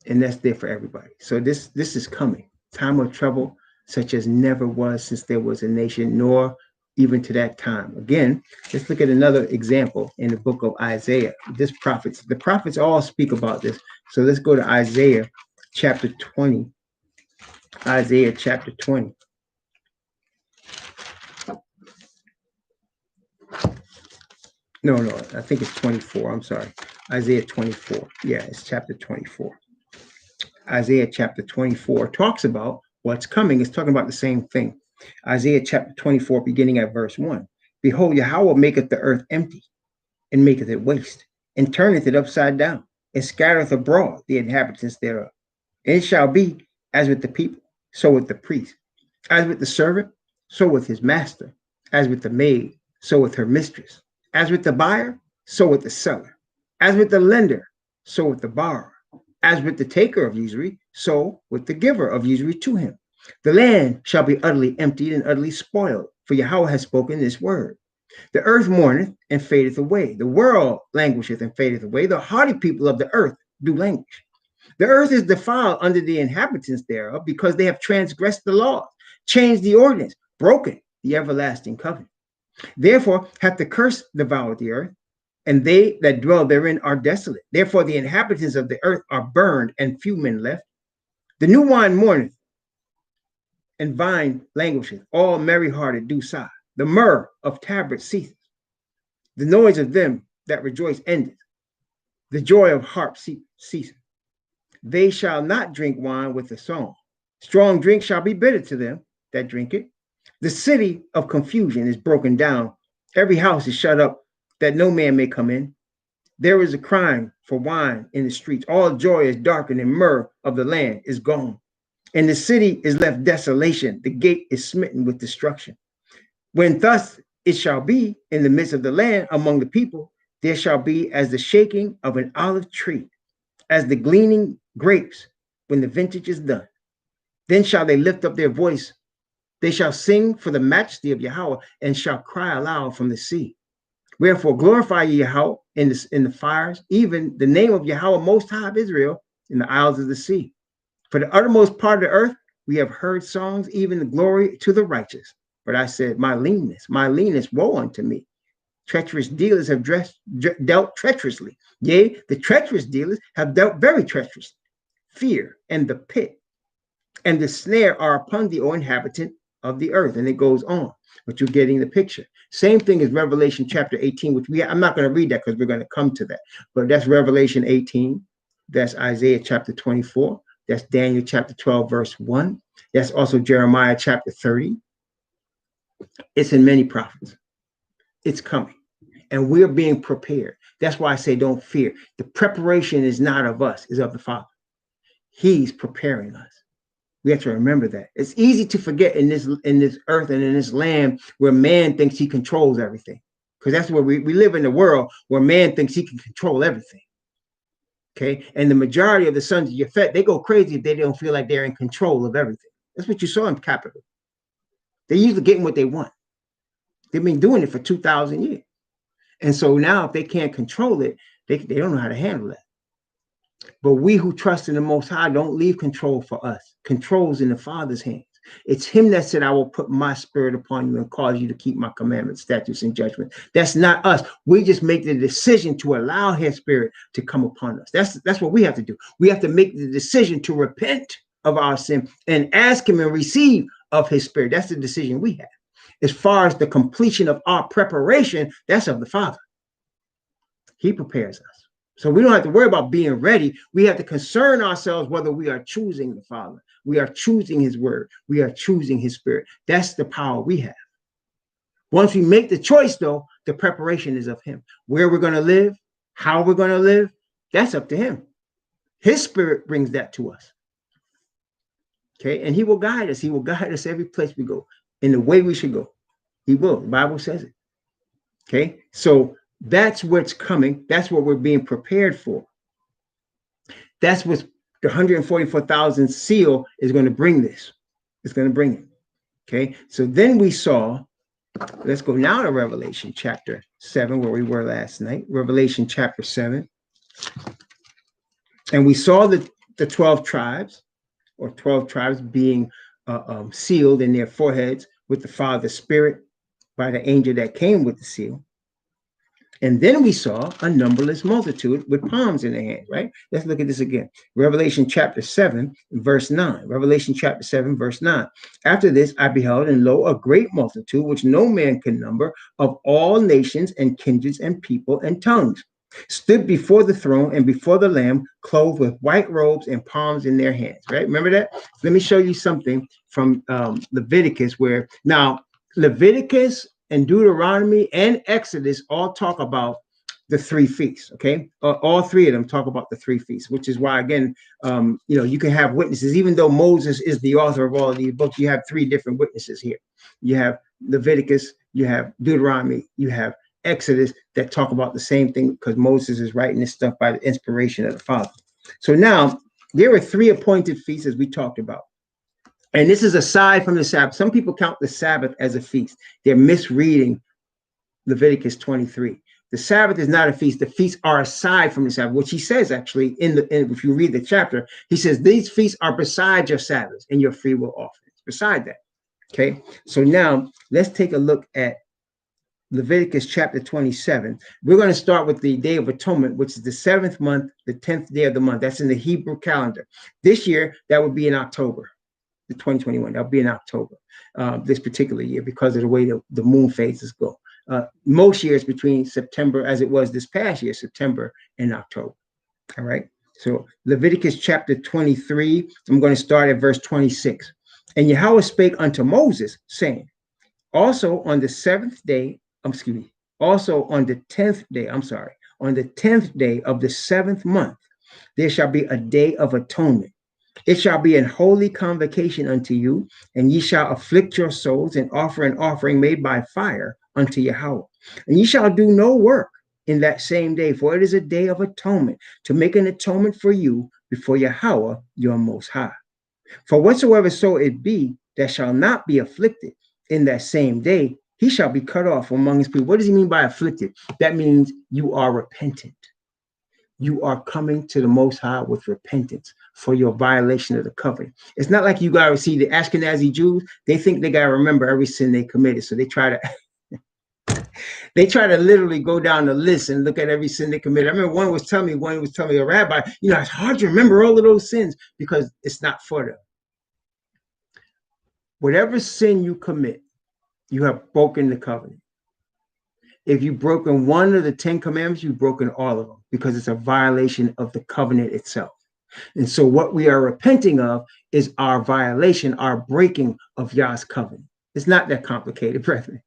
and that's there for everybody. So this is coming. Time of trouble such as never was since there was a nation, nor even to that time. Again, let's look at another example in the book of Isaiah. The prophets all speak about this. So let's go to Isaiah chapter 20. Isaiah chapter 20. No, I think it's 24. I'm sorry. Isaiah 24. Yeah, it's chapter 24. Isaiah chapter 24 talks about what's coming. It's talking about the same thing. Isaiah chapter 24, beginning at verse 1. Behold, Yahweh maketh the earth empty, and maketh it waste, and turneth it upside down, and scattereth abroad the inhabitants thereof. And it shall be as with the people, so with the priest, as with the servant, so with his master, as with the maid, so with her mistress, as with the buyer, so with the seller, as with the lender, so with the borrower, as with the taker of usury, so with the giver of usury to him. The land shall be utterly emptied and utterly spoiled, for Yahweh has spoken this word. The earth mourneth and fadeth away. The world languisheth and fadeth away. The hardy people of the earth do languish. The earth is defiled under the inhabitants thereof, because they have transgressed the law, changed the ordinance, broken the everlasting covenant. Therefore hath the curse devoured the earth, and they that dwell therein are desolate. Therefore the inhabitants of the earth are burned, and few men left. The new wine mourneth, and vine languisheth. All merry-hearted do sigh. The myrrh of tabrets ceaseth. The noise of them that rejoice endeth. The joy of harp ceaseth. They shall not drink wine with a song. Strong drink shall be bitter to them that drink it. The city of confusion is broken down. Every house is shut up, that no man may come in. There is a crying for wine in the streets. All joy is darkened, and myrrh of the land is gone. And the city is left desolation. The gate is smitten with destruction. When thus it shall be in the midst of the land among the people, there shall be as the shaking of an olive tree, as the gleaning grapes when the vintage is done. Then shall they lift up their voice. They shall sing for the majesty of Yahweh, and shall cry aloud from the sea. Wherefore glorify ye Yahweh in the fires, even the name of Yahweh Most High of Israel in the isles of the sea. For the uttermost part of the earth we have heard songs, even the glory to the righteous. But I said, my leanness, woe unto me. Treacherous dealers have dealt treacherously. Yea, the treacherous dealers have dealt very treacherously. Fear and the pit and the snare are upon thee, O inhabitant of the earth. And it goes on, but you're getting the picture. Same thing as Revelation chapter 18, which I'm not going to read that because we're going to come to that. But that's Revelation 18. That's Isaiah chapter 24. That's Daniel chapter 12, verse 1. That's also Jeremiah chapter 30. It's in many prophets. It's coming. And we're being prepared. That's why I say don't fear. The preparation is not of us, it's of the Father. He's preparing us. We have to remember that. It's easy to forget in this earth and in this land where man thinks he controls everything. Because that's where we live in a world where man thinks he can control everything. Okay. And the majority of the sons of Japhet, they go crazy if they don't feel like they're in control of everything. That's what you saw in Capitol. They're usually getting what they want. They've been doing it for 2,000 years. And so now if they can't control it, they don't know how to handle it. But we who trust in the Most High don't leave control for us. Control's in the Father's hands. It's him that said, I will put my spirit upon you and cause you to keep my commandments, statutes, and judgments. That's not us. We just make the decision to allow his spirit to come upon us. That's what we have to do. We have to make the decision to repent of our sin and ask him and receive of his spirit. That's the decision we have. As far as the completion of our preparation, that's of the Father. He prepares us. So we don't have to worry about being ready. We have to concern ourselves whether we are choosing the Father. We are choosing his word. We are choosing his spirit. That's the power we have. Once we make the choice, though, the preparation is of him. Where we're going to live, how we're going to live, That's up to him. His spirit brings that to us. Okay, and he will guide us. He will guide us every place we go in the way we should go. He will. The Bible says it. Okay, so that's what's coming. That's what we're being prepared for. That's what the 144,000 seal is going to bring this. It's going to bring it. Okay, so then we saw, let's go now to Revelation chapter 7, where we were last night. Revelation chapter 7. And we saw the 12 tribes, or 12 tribes being sealed in their foreheads with the Father's Spirit by the angel that came with the seal. And then we saw a numberless multitude with palms in their hand, right? Let's look at this again. Revelation chapter 7, verse 9. Revelation chapter 7, verse 9. After this, I beheld, and lo, a great multitude, which no man can number, of all nations and kindreds and people and tongues, stood before the throne and before the Lamb, clothed with white robes and palms in their hands, right? Remember that? Let me show you something from Leviticus, where now Leviticus and Deuteronomy and Exodus all talk about the three feasts. Okay, all three of them talk about the three feasts, which is why, again, you can have witnesses. Even though Moses is the author of all of these books, you have three different witnesses here. You have Leviticus, you have Deuteronomy, you have Exodus, that talk about the same thing, because Moses is writing this stuff by the inspiration of the Father. So now there are three appointed feasts, as we talked about. And this is aside from the Sabbath. Some people count the Sabbath as a feast. They're misreading Leviticus 23. The Sabbath is not a feast. The feasts are aside from the Sabbath, which he says actually if you read the chapter, he says these feasts are beside your Sabbaths and your free will offerings. Beside that. Okay. So now let's take a look at Leviticus chapter 27. We're going to start with the Day of Atonement, which is the 7th month, the 10th day of the month. That's in the Hebrew calendar. This year, that would be in October. The 2021, that'll be in October, this particular year, because of the way the moon phases go. Most years between September, as it was this past year, September and October. All right. So Leviticus chapter 23, I'm going to start at verse 26. And Yahweh spake unto Moses, saying, also on the 7th day, also on the 10th day, on the 10th day of the 7th month, there shall be a day of atonement. It shall be an holy convocation unto you, and ye shall afflict your souls and offer an offering made by fire unto Yahweh. And ye shall do no work in that same day, for it is a day of atonement, to make an atonement for you before Yahweh your most high. For whatsoever so it be that shall not be afflicted in that same day, he shall be cut off among his people. What does he mean by afflicted? That means you are repentant. You are coming to the Most High with repentance for your violation of the covenant. It's not like you got to see the Ashkenazi Jews. They think they got to remember every sin they committed. So they try to literally go down the list and look at every sin they committed. I remember one was telling me, a rabbi, it's hard to remember all of those sins because it's not for them. Whatever sin you commit, you have broken the covenant. If you've broken one of the 10 commandments, you've broken all of them, because it's a violation of the covenant itself. And so what we are repenting of is our violation, our breaking of Yah's covenant. It's not that complicated, brethren.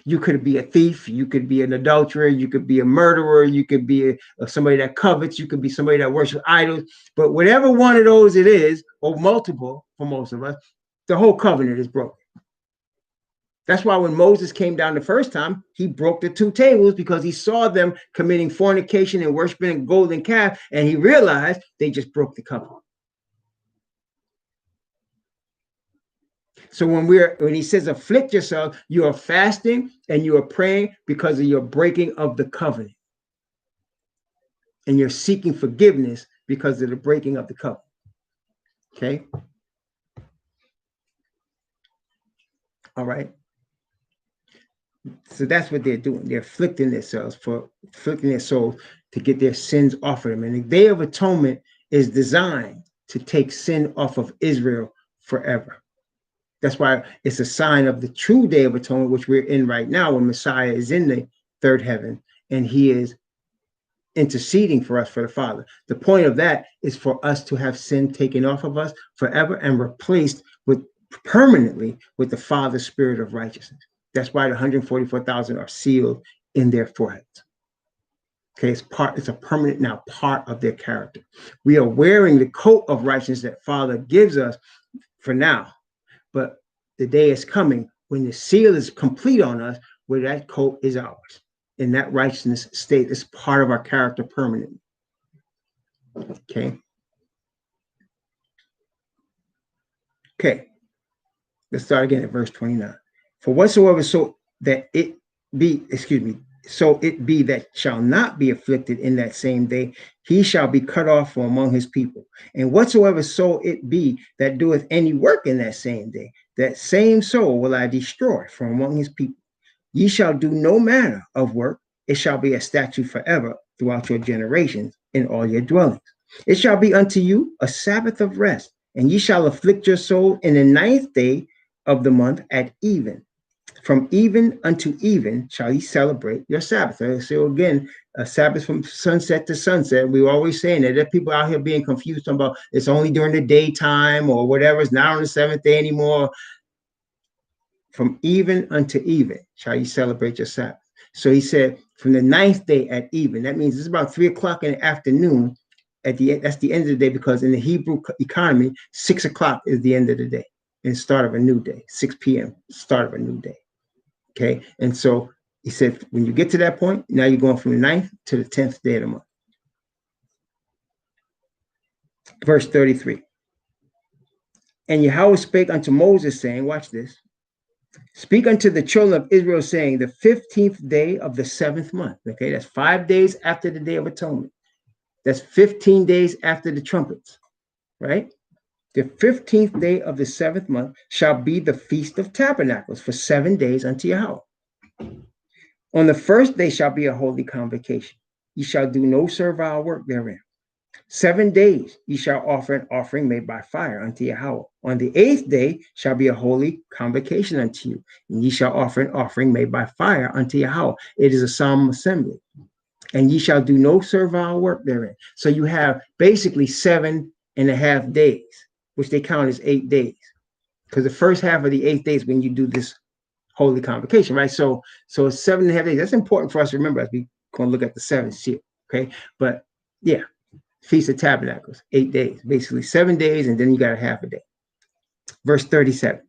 You could be a thief, you could be an adulterer, you could be a murderer, you could be somebody that covets, you could be somebody that worships idols. But whatever one of those it is, or multiple for most of us, the whole covenant is broken. That's why when Moses came down the first time, he broke the 2 tables, because he saw them committing fornication and worshiping a golden calf, and he realized they just broke the covenant. So when he says afflict yourself, you are fasting and you are praying because of your breaking of the covenant. And you're seeking forgiveness because of the breaking of the covenant. Okay? All right. So that's what they're doing. They're afflicting themselves, for afflicting their souls to get their sins off of them. And the Day of Atonement is designed to take sin off of Israel forever. That's why it's a sign of the true Day of Atonement, which we're in right now, when Messiah is in the third heaven and he is interceding for us for the Father. The point of that is for us to have sin taken off of us forever and replaced permanently with the Father's Spirit of righteousness. That's why the 144,000 are sealed in their foreheads. Okay, it's a permanent now part of their character. We are wearing the coat of righteousness that Father gives us for now, but the day is coming when the seal is complete on us, where that coat is ours. And that righteousness state is part of our character permanently. Okay. Okay. Let's start again at verse 29. For whatsoever so that it be, so it be that shall not be afflicted in that same day, he shall be cut off from among his people. And whatsoever so it be that doeth any work in that same day, that same soul will I destroy from among his people. Ye shall do no manner of work. It shall be a statute forever throughout your generations in all your dwellings. It shall be unto you a Sabbath of rest, and ye shall afflict your soul in the 9th day of the month at even. From even unto even shall ye celebrate your Sabbath. So again, a Sabbath from sunset to sunset. We were always saying that there are people out here being confused about it's only during the daytime or whatever. It's not on the 7th day anymore. From even unto even shall you celebrate your Sabbath. So he said, from the 9th day at even. That means it's about 3 o'clock in the afternoon. That's the end of the day, because in the Hebrew economy, 6 o'clock is the end of the day and start of a new day. 6 p.m. start of a new day. Okay, and so he said, when you get to that point, now you're going from the 9th to the 10th day of the month. Verse 33. And Yahweh spake unto Moses, saying, watch this. Speak unto the children of Israel, saying, the 15th day of the 7th month. Okay, that's 5 days after the Day of Atonement. That's 15 days after the trumpets, right? The 15th day of the 7th month shall be the Feast of Tabernacles for 7 days unto Yahweh. On the first day shall be a holy convocation. Ye shall do no servile work therein. 7 days ye shall offer an offering made by fire unto Yahweh. On the 8th day shall be a holy convocation unto you, and ye shall offer an offering made by fire unto Yahweh. It is a solemn assembly, and ye shall do no servile work therein. So you have basically 7.5 days, which they count as 8 days, because the first half of the 8th day is when you do this holy convocation, right? So it's 7.5 days. That's important for us to remember as we going to look at the 7th seal, okay? But yeah. Feast of Tabernacles, 8 days, basically 7 days, and then you got a half a day. Verse 37.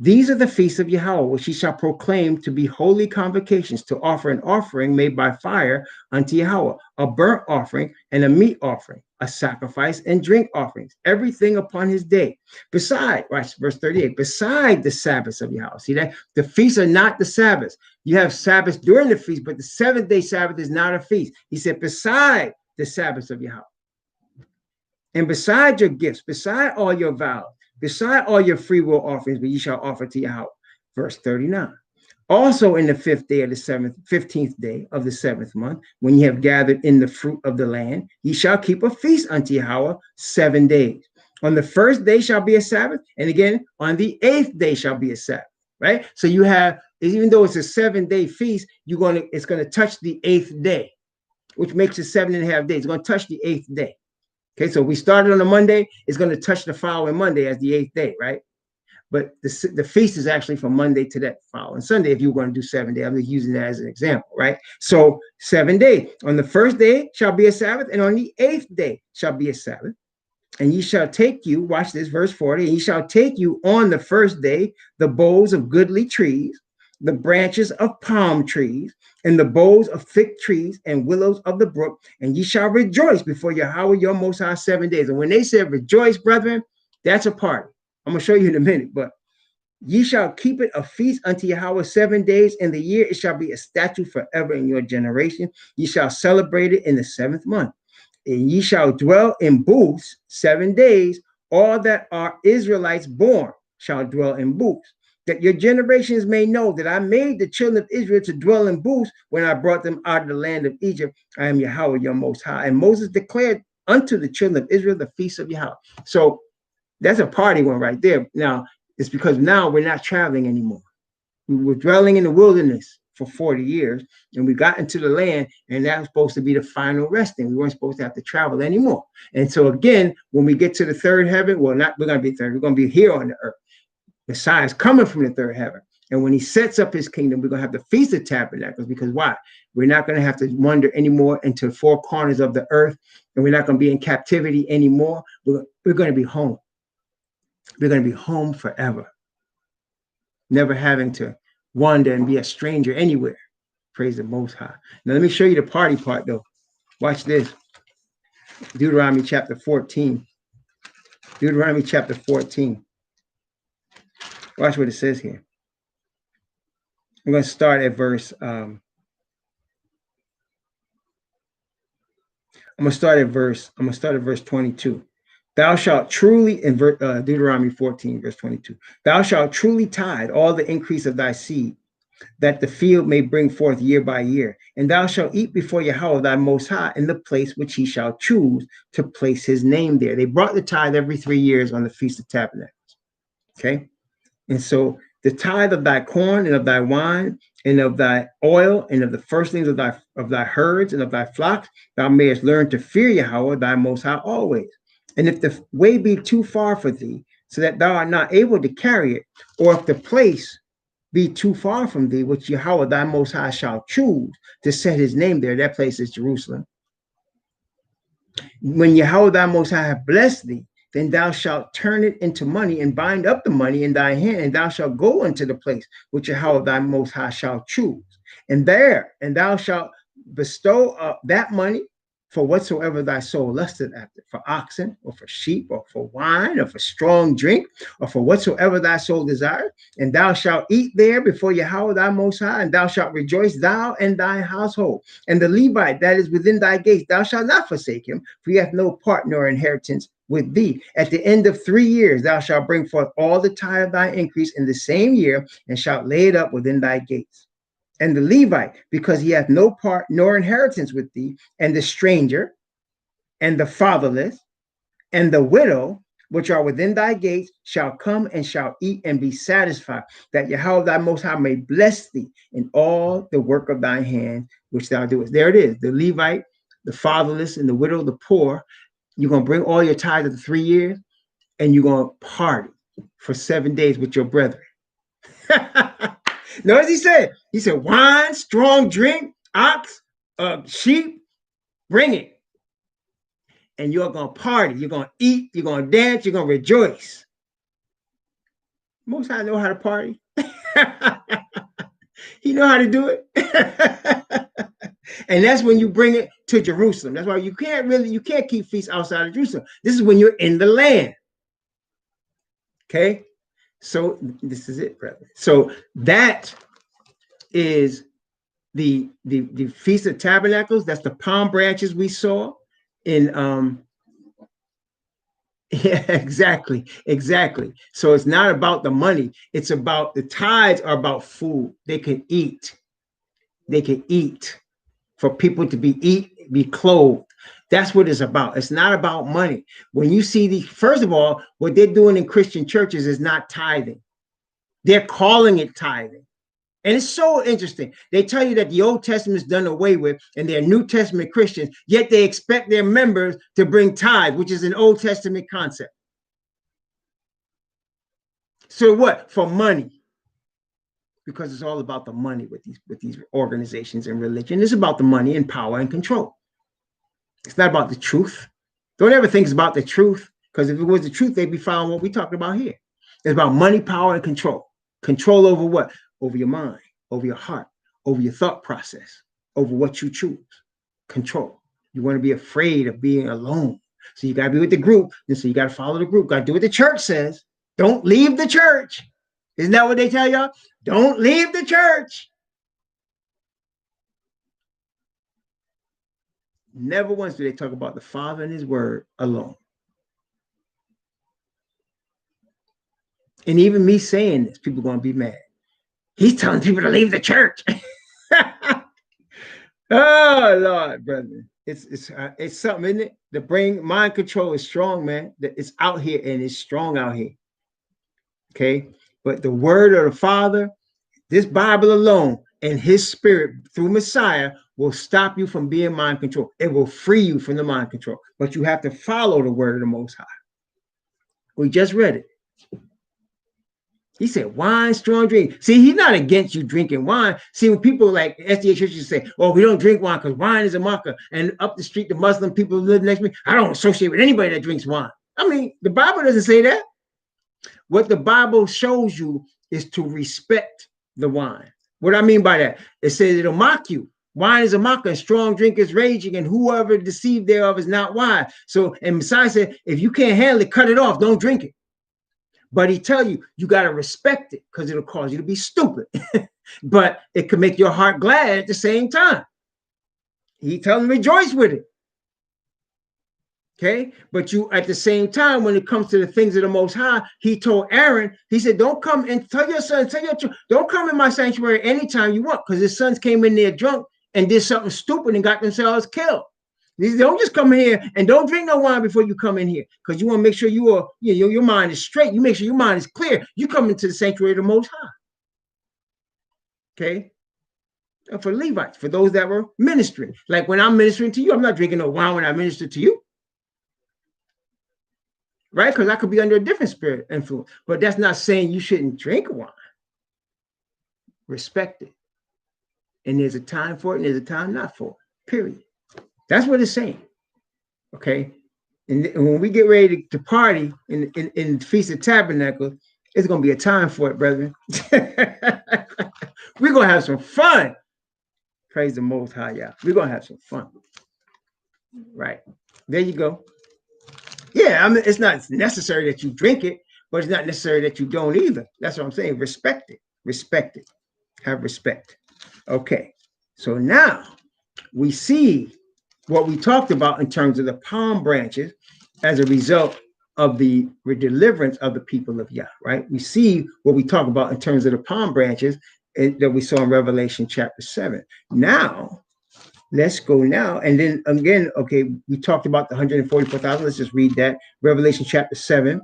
These are the feasts of Yahweh, which ye shall proclaim to be holy convocations, to offer an offering made by fire unto Yahweh, a burnt offering and a meat offering, a sacrifice and drink offerings, everything upon his day. Beside, watch verse 38, beside the Sabbaths of Yahweh. See that? The feasts are not the Sabbaths. You have Sabbaths during the feast, but the 7th day Sabbath is not a feast. He said, beside the Sabbaths of Yahweh. And beside your gifts, beside all your vows, beside all your free will offerings, which ye shall offer to Yahweh. Verse 39. Also in the 5th day of the 15th day of the 7th month, when ye have gathered in the fruit of the land, ye shall keep a feast unto Yahweh 7 days. On the first day shall be a Sabbath, and again on the 8th day shall be a Sabbath. Right? So you have, even though it's a 7-day feast, it's going to touch the 8th day, which makes it 7.5 days. It's going to touch the 8th day. Okay, so we started on a Monday, it's going to touch the following Monday as the 8th day, right? But the feast is actually from Monday to that following Sunday if you're going to do 7 days. I'm just using that as an example, right? So 7 days. On the first day shall be a Sabbath, and on the 8th day shall be a Sabbath. And ye shall take you, watch this, verse 40, and ye shall take you on the first day the boughs of goodly trees, the branches of palm trees, and the boughs of thick trees and willows of the brook, and ye shall rejoice before Yahweh your Most High 7 days. And when they said rejoice, brethren, that's a party. I'm going to show you in a minute, but ye shall keep it a feast unto Yahweh 7 days in the year. It shall be a statute forever in your generation. Ye shall celebrate it in the 7th month. And ye shall dwell in booths 7 days. All that are Israelites born shall dwell in booths, that your generations may know that I made the children of Israel to dwell in booths when I brought them out of the land of Egypt. I am Yahweh, your Most High. And Moses declared unto the children of Israel the feast of Yahweh. So that's a party one right there. Now, it's because now we're not traveling anymore. We were dwelling in the wilderness for 40 years, and we got into the land, and that was supposed to be the final resting. We weren't supposed to have to travel anymore. And so again, when we get to the third heaven, we're going to be third, we're going to be here on the earth. Messiah is coming from the third heaven. And when he sets up his kingdom, we're going to have the Feast of Tabernacles. Because why? We're not going to have to wander anymore into the four corners of the earth, and we're not going to be in captivity anymore. We're going to be home. We're going to be home forever, never having to wander and be a stranger anywhere. Praise the Most High. Now, let me show you the party part, though. Watch this. Deuteronomy chapter 14. Deuteronomy chapter 14. Watch what it says here. I'm going to start at verse. I'm going to start at verse 22. Thou shalt truly, in Deuteronomy 14, verse 22, thou shalt truly tithe all the increase of thy seed, that the field may bring forth year by year. And thou shalt eat before Yahweh thy Most High in the place which he shall choose to place his name there. They brought the tithe every 3 years on the Feast of Tabernacles. Okay? And so the tithe of thy corn and of thy wine and of thy oil and of the firstlings of thy herds and of thy flocks, thou mayest learn to fear Yahweh thy Most High always. And if the way be too far for thee, so that thou art not able to carry it, or if the place be too far from thee, which Yahweh thy Most High shall choose to set his name there, that place is Jerusalem. When Yahweh thy Most High have blessed thee, then thou shalt turn it into money and bind up the money in thy hand, and thou shalt go unto the place which Yahweh thy Most High shall choose. And thou shalt bestow that money for whatsoever thy soul lusted after, for oxen, or for sheep, or for wine, or for strong drink, or for whatsoever thy soul desires. And thou shalt eat there before Yahweh thy Most High, and thou shalt rejoice, thou and thy household. And the Levite that is within thy gates, thou shalt not forsake him, for he hath no part nor inheritance with thee. At the end of 3 years, thou shalt bring forth all the tithe of thy increase in the same year, and shalt lay it up within thy gates. And the Levite, because he hath no part nor inheritance with thee, and the stranger, and the fatherless, and the widow, which are within thy gates, shall come and shall eat and be satisfied, that Yahweh thy Most High may bless thee in all the work of thy hand, which thou doest. There it is, the Levite, the fatherless, and the widow, the poor. You're going to bring all your tithe of the 3 years, and you're going to party for 7 days with your brethren. Notice he said, wine, strong drink, ox, sheep, bring it. And you're going to party. You're going to eat. You're going to dance. You're going to rejoice. Most High know how to party. He know how to do it. And that's when you bring it to Jerusalem. That's why you can't keep feasts outside of Jerusalem. This is when you're in the land. Okay? So this is it, brother. So that is the Feast of Tabernacles. That's the palm branches we saw in yeah, exactly. So it's not about the money. It's about the tithes are about food. They can eat for people to be clothed. That's what it's about. It's not about money. When you see first of all, what they're doing in Christian churches is not tithing. They're calling it tithing. And it's so interesting. They tell you that the Old Testament is done away with and they're New Testament Christians, yet they expect their members to bring tithe, which is an Old Testament concept. So what? For money. Because it's all about the money with these organizations and religion. It's about the money and power and control. It's not about the truth. Don't ever think it's about the truth, because if it was the truth, they'd be following what we're talking about here. It's about money, power, and control. Control over what? Over your mind, over your heart, over your thought process, over what you choose. Control. You want to be afraid of being alone. So you got to be with the group. And so you got to follow the group. Got to do what the church says. Don't leave the church. Isn't that what they tell y'all? Don't leave the church. Never once do they talk about the Father and his word alone. And even me saying this, people are going to be mad. He's telling people to leave the church. Oh, Lord, brother. It's something, isn't it? The brain, mind control is strong, man. It's out here and it's strong out here. Okay? But the word of the Father, this Bible alone, and his spirit through Messiah will stop you from being mind control. It will free you from the mind control. But you have to follow the word of the Most High. We just read it. He said wine, strong drink. See, he's not against you drinking wine. See, when people like SDA churches say, "Oh, we don't drink wine because wine is a marker," and up the street, the Muslim people who live next to me, I don't associate with anybody that drinks wine. I mean, the Bible doesn't say that. What the Bible shows you is to respect the wine. What I mean by that, it says it'll mock you. Wine is a mocker, and strong drink is raging, and whoever deceived thereof is not wise. So, and Messiah said, if you can't handle it, cut it off. Don't drink it. But he tell you, you got to respect it because it'll cause you to be stupid. But it can make your heart glad at the same time. He tells them, rejoice with it. Okay, but you at the same time, when it comes to the things of the Most High, he told Aaron, he said, don't come and tell your son, tell your children, don't come in my sanctuary anytime you want, because his sons came in there drunk and did something stupid and got themselves killed. He said, don't just come in here and don't drink no wine before you come in here, because you want to make sure your mind is straight. You make sure your mind is clear. You come into the sanctuary of the Most High. Okay. And for Levites, for those that were ministering, like when I'm ministering to you, I'm not drinking no wine when I minister to you. Right? Because I could be under a different spirit influence. But that's not saying you shouldn't drink wine. Respect it. And there's a time for it and there's a time not for it. Period. That's what it's saying. Okay? And when we get ready to party in the Feast of Tabernacles, it's going to be a time for it, brethren. We're going to have some fun. Praise the Most High, y'all. We're going to have some fun. Right. There you go. Yeah, I mean, it's not necessary that you drink it, but it's not necessary that you don't either. That's what I'm saying. Respect it. Respect it. Have respect. Okay. So now we see what we talked about in terms of the palm branches as a result of the deliverance of the people of Yah, right? We see what we talk about in terms of the palm branches that we saw in Revelation chapter 7. Now, let's go now. And then again, okay, we talked about the 144,000. Let's just read that. Revelation chapter 7,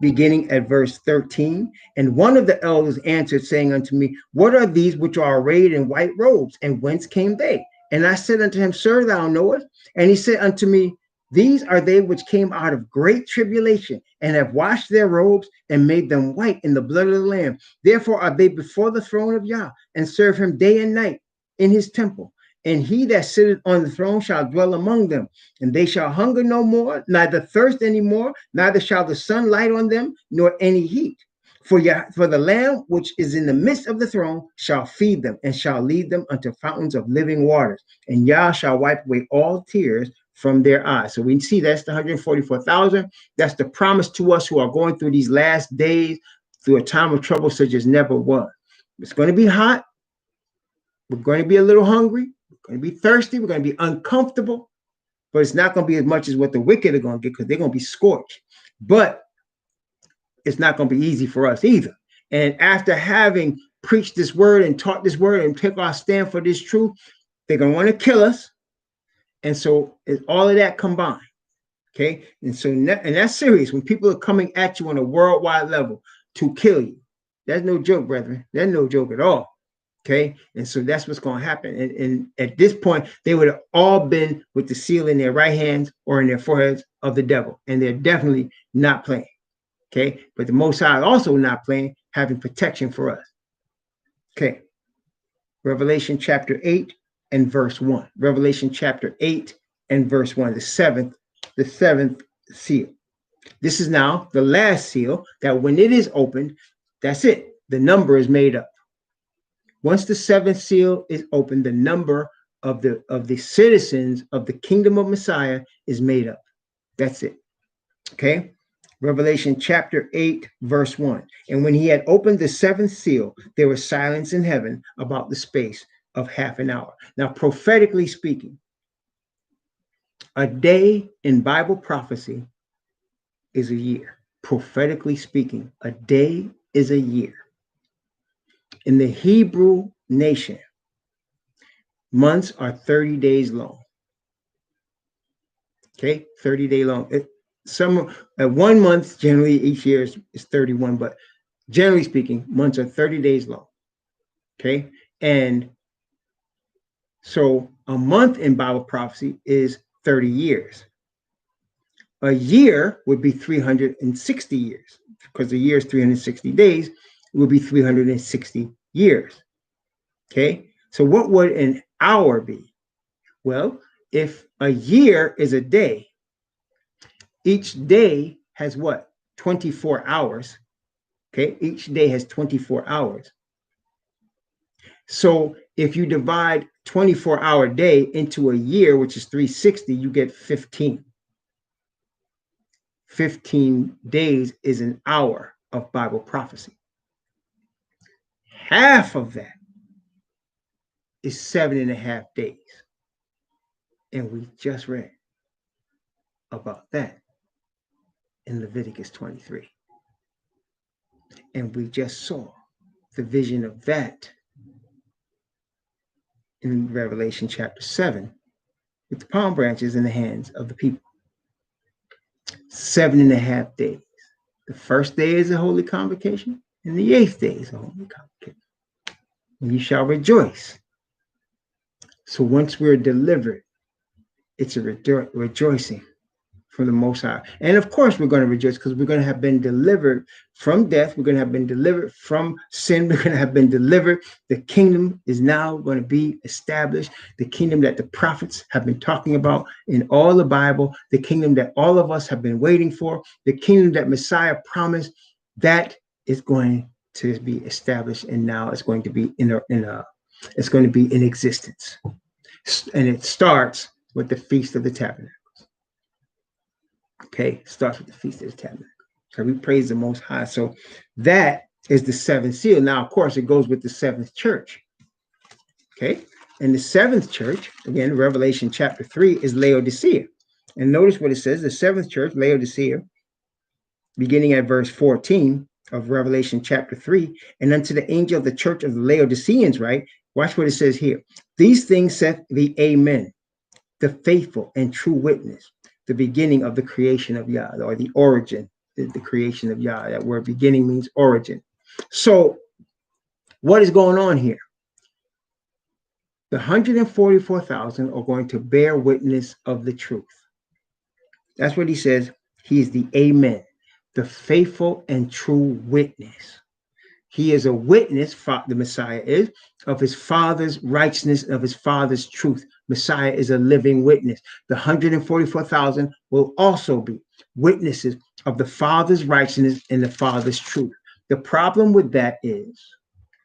beginning at verse 13. And one of the elders answered, saying unto me, what are these which are arrayed in white robes, and whence came they? And I said unto him, Sir, thou knowest. And he said unto me, these are they which came out of great tribulation, and have washed their robes and made them white in the blood of the Lamb. Therefore are they before the throne of Yah, and serve him day and night in his temple. And he that sitteth on the throne shall dwell among them, and they shall hunger no more, neither thirst any more, neither shall the sun light on them, nor any heat. For the Lamb which is in the midst of the throne shall feed them, and shall lead them unto fountains of living waters. And Yah shall wipe away all tears from their eyes. So we see that's the 144,000. That's the promise to us who are going through these last days, through a time of trouble such as never was. It's going to be hot. We're going to be a little hungry. We're going to be thirsty. We're going to be uncomfortable. But it's not going to be as much as what the wicked are going to get, because they're going to be scorched. But it's not going to be easy for us either. And after having preached this word and taught this word and take our stand for this truth, they're going to want to kill us. And so it's all of that combined. Okay. And so, and that's serious. When people are coming at you on a worldwide level to kill you, that's no joke, brethren. That's no joke at all. Okay. And so that's what's going to happen. And at this point, they would have all been with the seal in their right hands or in their foreheads of the devil. And they're definitely not playing. Okay. But the Most High also not playing, having protection for us. Okay. Revelation chapter 8 and verse 1. Revelation chapter 8 and verse 1. The seventh seal. This is now the last seal, that when it is opened, that's it. The number is made up. Once the seventh seal is opened, the number of the citizens of the kingdom of Messiah is made up. That's it. Okay. Revelation chapter 8, verse 1. And when he had opened the seventh seal, there was silence in heaven about the space of half an hour. Now, prophetically speaking, a day in Bible prophecy is a year. Prophetically speaking, a day is a year. In the Hebrew nation, months are 30 days long. Okay, 30-day long. Some 1 month generally each year is 31, but generally speaking, months are 30 days long. Okay, and so a month in Bible prophecy is 30 years. A year would be 360 years. because the year is 360 days, it will be 360 years. Okay, so what would an hour be? Well, if a year is a day, each day has what? 24 hours. Okay, each day has 24 hours. So if you divide 24-hour day into a year, which is 360, you get 15. 15 days is an hour of Bible prophecy. Half of that is 7.5 days. And we just read about that in Leviticus 23. And we just saw the vision of that in Revelation chapter 7 with the palm branches in the hands of the people. 7.5 days. The first day is a holy convocation, and the 8th day is a holy convocation. And you shall rejoice. So once we're delivered, it's a rejoicing from the Most High. And of course, we're going to rejoice because we're going to have been delivered from death. We're going to have been delivered from sin. We're going to have been delivered. The kingdom is now going to be established. The kingdom that the prophets have been talking about in all the Bible, the kingdom that all of us have been waiting for, the kingdom that Messiah promised, that is going to be established. And now it's going to be it's going to be in existence. And it starts with the Feast of the Tabernacles. Okay, starts with the Feast of the Tabernacles. So we praise the Most High. So that is the seventh seal. Now, of course, it goes with the seventh church. Okay, and the seventh church, again, Revelation chapter 3, is Laodicea. And notice what it says, the seventh church, Laodicea, beginning at verse 14 of Revelation chapter 3, and unto the angel of the church of the Laodiceans, right? Watch what it says here. These things saith the Amen, the faithful and true witness, the beginning of the creation of Yah, or the origin, the creation of Yah. That word beginning means origin. So what is going on here? The 144,000 are going to bear witness of the truth. That's what he says. He is the Amen, the faithful and true witness. He is a witness, the Messiah is, of his Father's righteousness, of his Father's truth. Messiah is a living witness. The 144,000 will also be witnesses of the Father's righteousness and the Father's truth. The problem with that is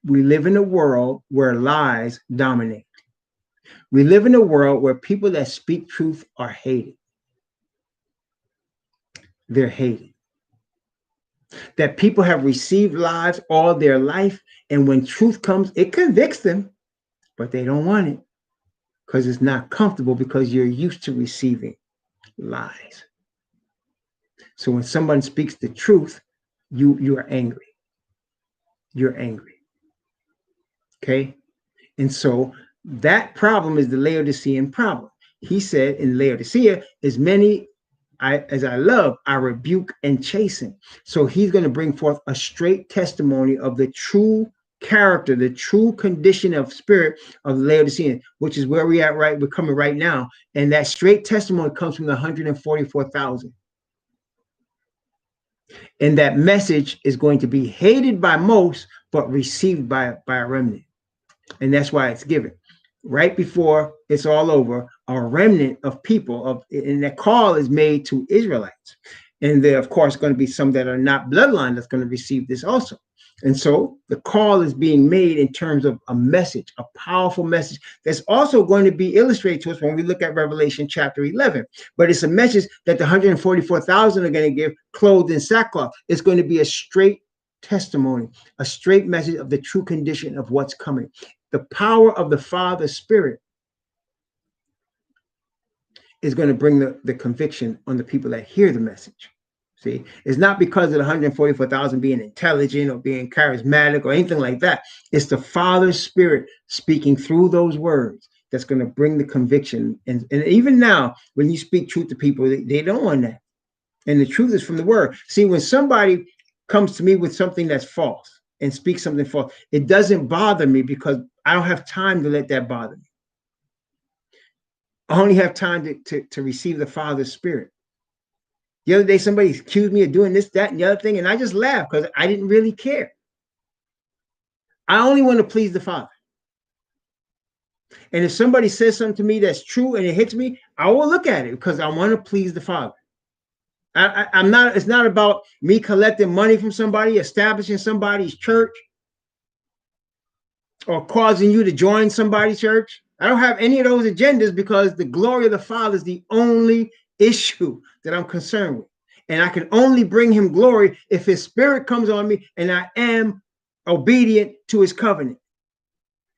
we live in a world where lies dominate. We live in a world where people that speak truth are hated. They're hated. That people have received lies all their life, and when truth comes, it convicts them, but they don't want it because it's not comfortable, because you're used to receiving lies. So when someone speaks the truth, you are angry. You're angry. Okay? And so that problem is the Laodicean problem. He said in Laodicea, as many as I love, I rebuke and chasten. So he's going to bring forth a straight testimony of the true character, the true condition of spirit of Laodicean, which is where we at, right? We're coming right now. And that straight testimony comes from the 144,000. And that message is going to be hated by most, but received by a remnant. And that's why it's given. Right before it's all over, a remnant of people, and that call is made to Israelites. And there, of course, going to be some that are not bloodline that's going to receive this also. And so the call is being made in terms of a message, a powerful message that's also going to be illustrated to us when we look at Revelation chapter 11. But it's a message that the 144,000 are going to give, clothed in sackcloth. It's going to be a straight testimony, a straight message of the true condition of what's coming. The power of the Father's Spirit is going to bring the conviction on the people that hear the message. See, it's not because of the 144,000 being intelligent or being charismatic or anything like that. It's the Father's Spirit speaking through those words that's going to bring the conviction. And even now, when you speak truth to people, they don't want that. And the truth is from the word. See, when somebody comes to me with something that's false and speaks something false, it doesn't bother me because I don't have time to let that bother me. I only have time to receive the Father's Spirit. The other day, somebody accused me of doing this, that, and the other thing, and I just laughed because I didn't really care. I only want to please the Father. And if somebody says something to me that's true and it hits me, I will look at it because I want to please the Father. I'm not. It's not about me collecting money from somebody, establishing somebody's church, or causing you to join somebody's church. I don't have any of those agendas because the glory of the Father is the only issue that I'm concerned with. And I can only bring him glory if his spirit comes on me and I am obedient to his covenant.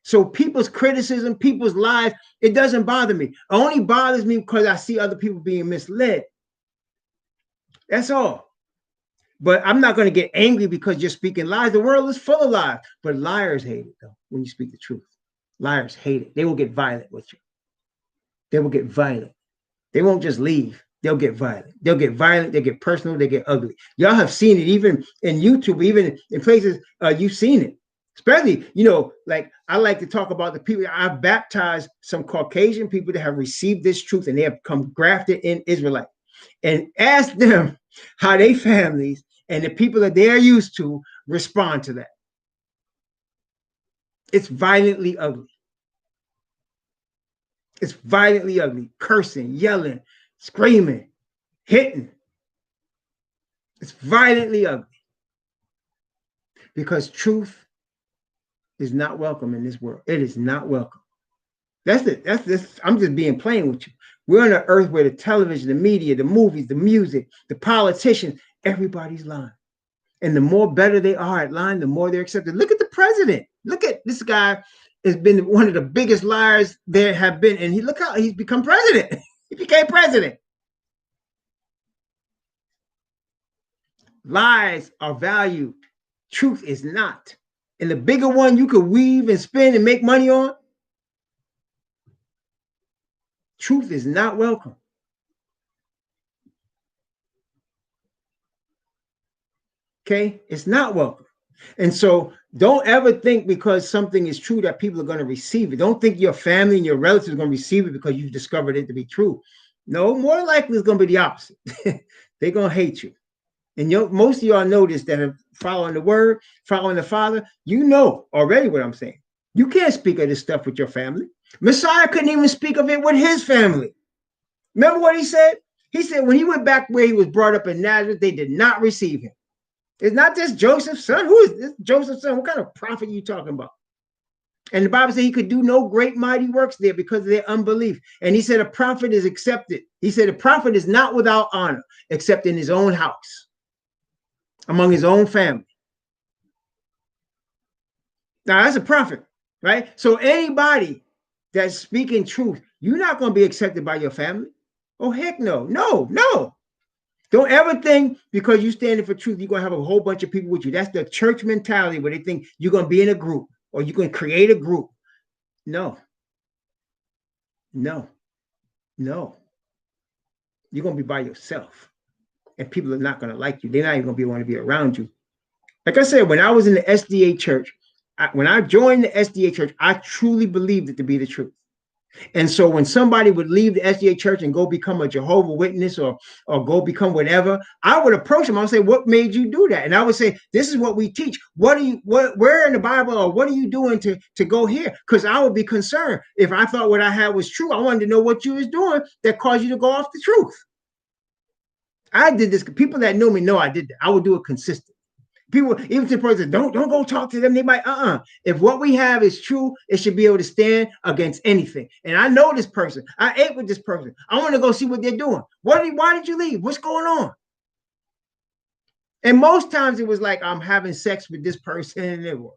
So people's criticism, people's lies, it doesn't bother me. It only bothers me because I see other people being misled. That's all. But I'm not going to get angry because you're speaking lies. The world is full of lies. But liars hate it, though, when you speak the truth. Liars hate it. They will get violent with you. They will get violent. They won't just leave. They'll get violent. They'll get violent. They get personal. They get ugly. Y'all have seen it even in YouTube, even in places you've seen it. Especially, like I like to talk about the people. I've baptized some Caucasian people that have received this truth and they have come grafted in Israelite. And ask them how their families and the people that they're used to respond to that. It's violently ugly. It's violently ugly. Cursing, yelling, screaming, hitting. It's violently ugly. Because truth is not welcome in this world. It is not welcome. That's it. That's this. I'm just being plain with you. We're on an earth where the television, the media, the movies, the music, the politicians, everybody's lying. And the more better they are at lying, the more they're accepted. Look at the president. Look at this guy has been one of the biggest liars there have been. And look how he's become president. He became president. Lies are valued. Truth is not. And the bigger one you could weave and spin and make money on, truth is not welcome. Okay? It's not welcome. And so don't ever think because something is true that people are going to receive it. Don't think your family and your relatives are going to receive it because you've discovered it to be true. No, more likely it's going to be the opposite. They're going to hate you. And most of y'all know this that are following the word, following the Father. You know already what I'm saying. You can't speak of this stuff with your family. Messiah couldn't even speak of it with his family. Remember what he said? He said when he went back where he was brought up in Nazareth, they did not receive him. It's not this Joseph's son. Who is this Joseph's son? What kind of prophet are you talking about? And the Bible said he could do no great mighty works there because of their unbelief. And he said a prophet is accepted. He said a prophet is not without honor except in his own house, among his own family. Now that's a prophet, right? So anybody that's speaking truth, you're not going to be accepted by your family. Oh, heck no. No. Don't ever think because you're standing for truth, you're going to have a whole bunch of people with you. That's the church mentality where they think you're going to be in a group or you're going to create a group. No. You're going to be by yourself. And people are not going to like you. They're not even going to want to be around you. Like I said, when I was in the SDA church, when I joined the SDA church, I truly believed it to be the truth. And so when somebody would leave the SDA church and go become a Jehovah's Witness or go become whatever, I would approach them. I would say, what made you do that? And I would say, this is what we teach. Where in the Bible or what are you doing to go here? Because I would be concerned. If I thought what I had was true, I wanted to know what you was doing that caused you to go off the truth. I did this. People that know me know I did that. I would do it consistently. People, even to the person, don't go talk to them. They might, If what we have is true, it should be able to stand against anything. And I know this person. I ate with this person. I want to go see what they're doing. Why did you leave? What's going on? And most times it was like I'm having sex with this person,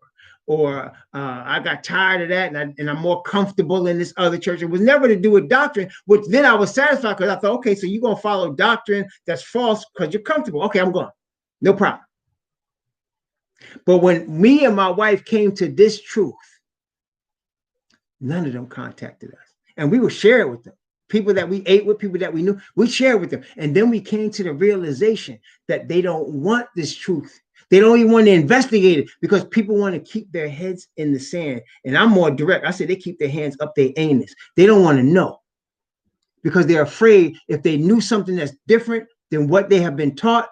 or I got tired of that, and I'm more comfortable in this other church. It was never to do with doctrine, which then I was satisfied because I thought, okay, so you're gonna follow doctrine that's false because you're comfortable. Okay, I'm going. No problem. But when me and my wife came to this truth, none of them contacted us. And we would share it with them. People that we ate with, people that we knew, we share with them. And then we came to the realization that they don't want this truth. They don't even want to investigate it because people want to keep their heads in the sand. And I'm more direct. I said they keep their hands up their anus. They don't want to know because they're afraid if they knew something that's different, then what they have been taught,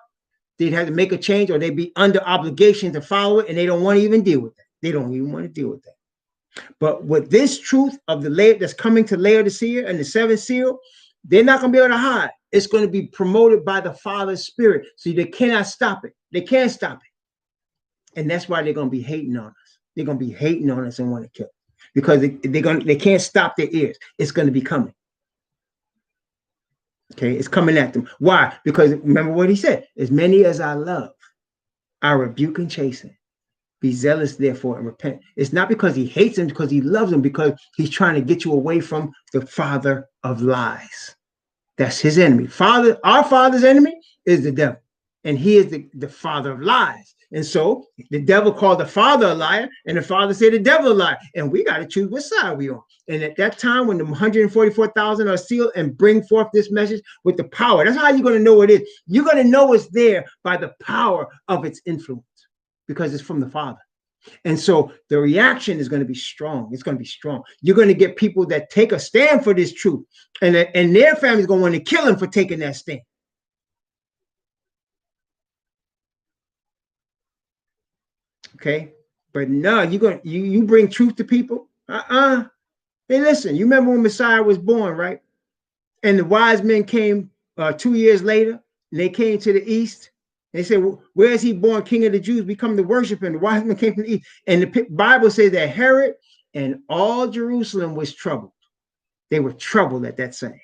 they'd have to make a change, or they'd be under obligation to follow it, and they don't want to even deal with that. They don't even want to deal with that. But with this truth of the layer that's coming to Laodicea and the seventh seal, they're not going to be able to hide. It's going to be promoted by the Father's Spirit. So they cannot stop it. They can't stop it. And that's why they're going to be hating on us. They're going to be hating on us and want to kill us, because they can't stop their ears. It's going to be coming. Okay, it's coming at them. Why? Because remember what he said: as many as I love, I rebuke and chasten. Be zealous, therefore, and repent. It's not because he hates them, because he loves them, because he's trying to get you away from the father of lies. That's his enemy. Our father's enemy is the devil, and he is the father of lies. And so the devil called the father a liar, and the father said the devil a liar. And we got to choose which side we on. And at that time, when the 144,000 are sealed and bring forth this message with the power, that's how you're going to know it is. You're going to know it's there by the power of its influence, because it's from the Father. And so the reaction is going to be strong. It's going to be strong. You're going to get people that take a stand for this truth, and their family's going to want to kill them for taking that stand. Okay, but no, you bring truth to people. Hey, listen. You remember when Messiah was born, right? And the wise men came 2 years later, and they came to the east. They said, where is he born, King of the Jews? We come to worship him. The wise men came from the east. And the Bible says that Herod and all Jerusalem was troubled. They were troubled at that saying,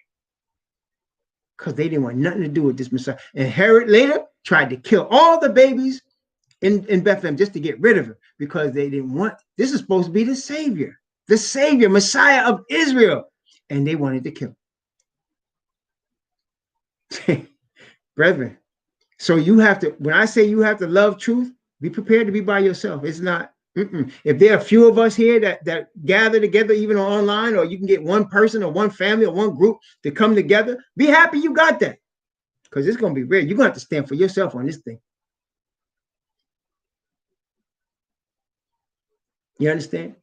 because they didn't want nothing to do with this Messiah. And Herod later tried to kill all the babies in Bethlehem just to get rid of him, because they didn't want, this is supposed to be the Savior, Messiah of Israel. And they wanted to kill him. Brethren, so you have to, when I say you have to love truth, be prepared to be by yourself. It's not, if there are a few of us here that gather together, even online, or you can get one person or one family or one group to come together, be happy you got that, because it's going to be real. You're going to have to stand for yourself on this thing. You understand?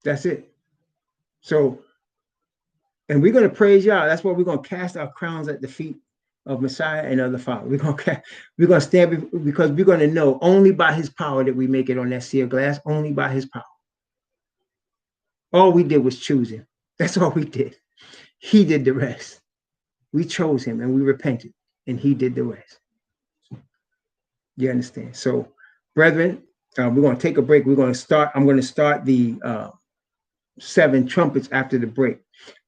That's it. So, and we're going to praise y'all. That's why we're going to cast our crowns at the feet of Messiah and of the Father. We're going to stand, because we're going to know only by his power that we make it on that sea of glass, only by his power. All we did was choose him. That's all we did. He did the rest. We chose him and we repented, and he did the rest. You understand? So, brethren, we're going to take a break. I'm going to start the 7 trumpets after the break.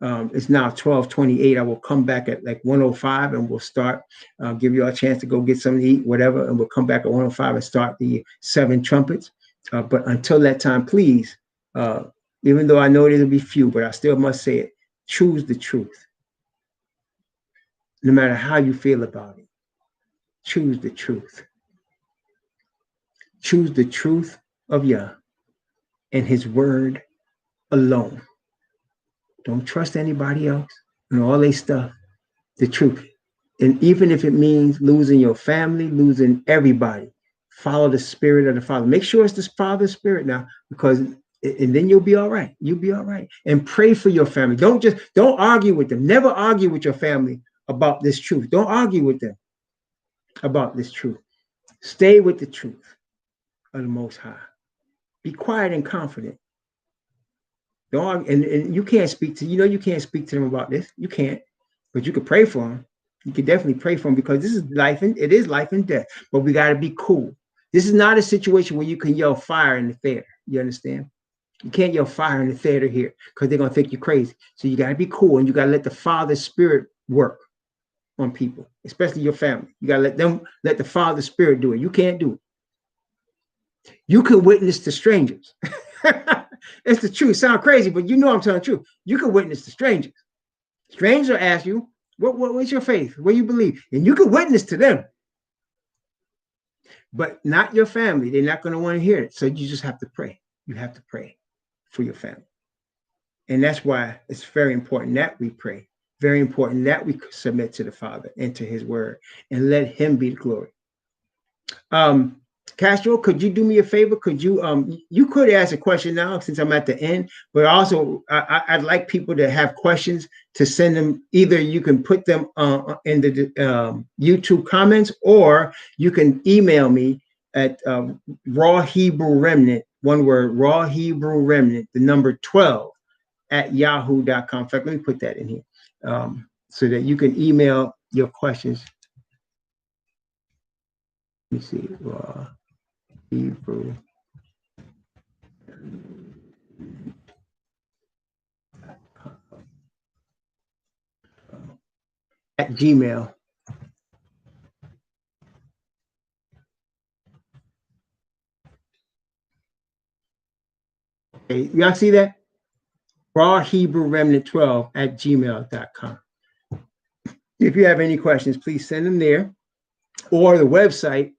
It's now 12:28. I will come back at like 1:05, and we'll start, give you a chance to go get something to eat, whatever, and we'll come back at 1:05 and start the 7 trumpets. But until that time, please, even though I know it'll be few, but I still must say it, choose the truth. No matter how you feel about it, choose the truth. Choose the truth of Yah and his word alone. Don't trust anybody else and all their stuff. The truth. And even if it means losing your family, losing everybody, follow the spirit of the Father. Make sure it's the Father's spirit now, because, and then you'll be all right. You'll be all right. And pray for your family. Don't argue with them. Never argue with your family about this truth. Don't argue with them about this truth. Stay with the truth of the Most High. Be quiet and confident. Don't, and you can't speak to, you can't speak to them about this. You can't, but you could pray for them. You could definitely pray for them, because this is life, and it is life and death. But we got to be cool. This is not a situation where you can yell fire in the theater. You understand? You can't yell fire in the theater here, because they're gonna think you're crazy. So you got to be cool, and you got to let the Father's Spirit work on people, especially your family. You got to let the Father's Spirit do it. You can't do it. You can witness to strangers. It's the truth. Sound crazy, but you know I'm telling the truth. You can witness to strangers. Strangers will ask you, what's your faith? What do you believe? And you can witness to them. But not your family. They're not going to want to hear it. So you just have to pray. You have to pray for your family. And that's why it's very important that we pray. Very important that we submit to the Father and to his word, and let him be the glory. Castro, could you do me a favor? Could you could ask a question now since I'm at the end, but also I'd like people to have questions to send them. Either you can put them in the YouTube comments, or you can email me at Raw Hebrew Remnant, one word, Raw Hebrew Remnant, the number 12 at yahoo.com. In fact, let me put that in here so that you can email your questions. Let me see, Raw Hebrew at Gmail. Okay, y'all see that? Raw Hebrew Remnant 12 at gmail.com. If you have any questions, please send them there, or the website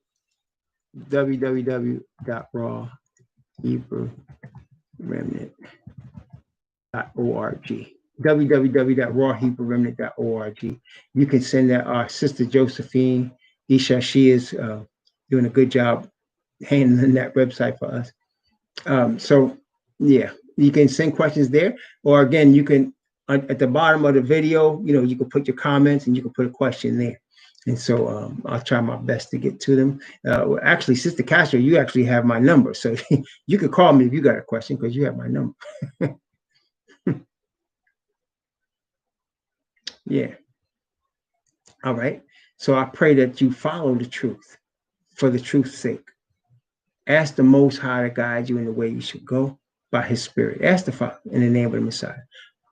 www.rawhebrewremnant.org. www.rawhebrewremnant.org. You can send that. Our sister Josephine Isha, she is doing a good job handling that website for us. So yeah, you can send questions there, or again, you can at the bottom of the video, you can put your comments and you can put a question there. And so I'll try my best to get to them. Actually, Sister Castro, you actually have my number, so you could call me if you got a question because you have my number. Yeah. All right. So I pray that you follow the truth for the truth's sake. Ask the Most High to guide you in the way you should go by His Spirit. Ask the Father in the name of the Messiah.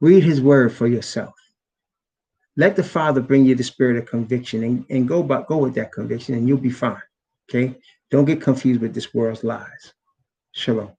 Read His word for yourself. Let the Father bring you the spirit of conviction, and go with that conviction, and you'll be fine. Okay? Don't get confused with this world's lies. Shalom.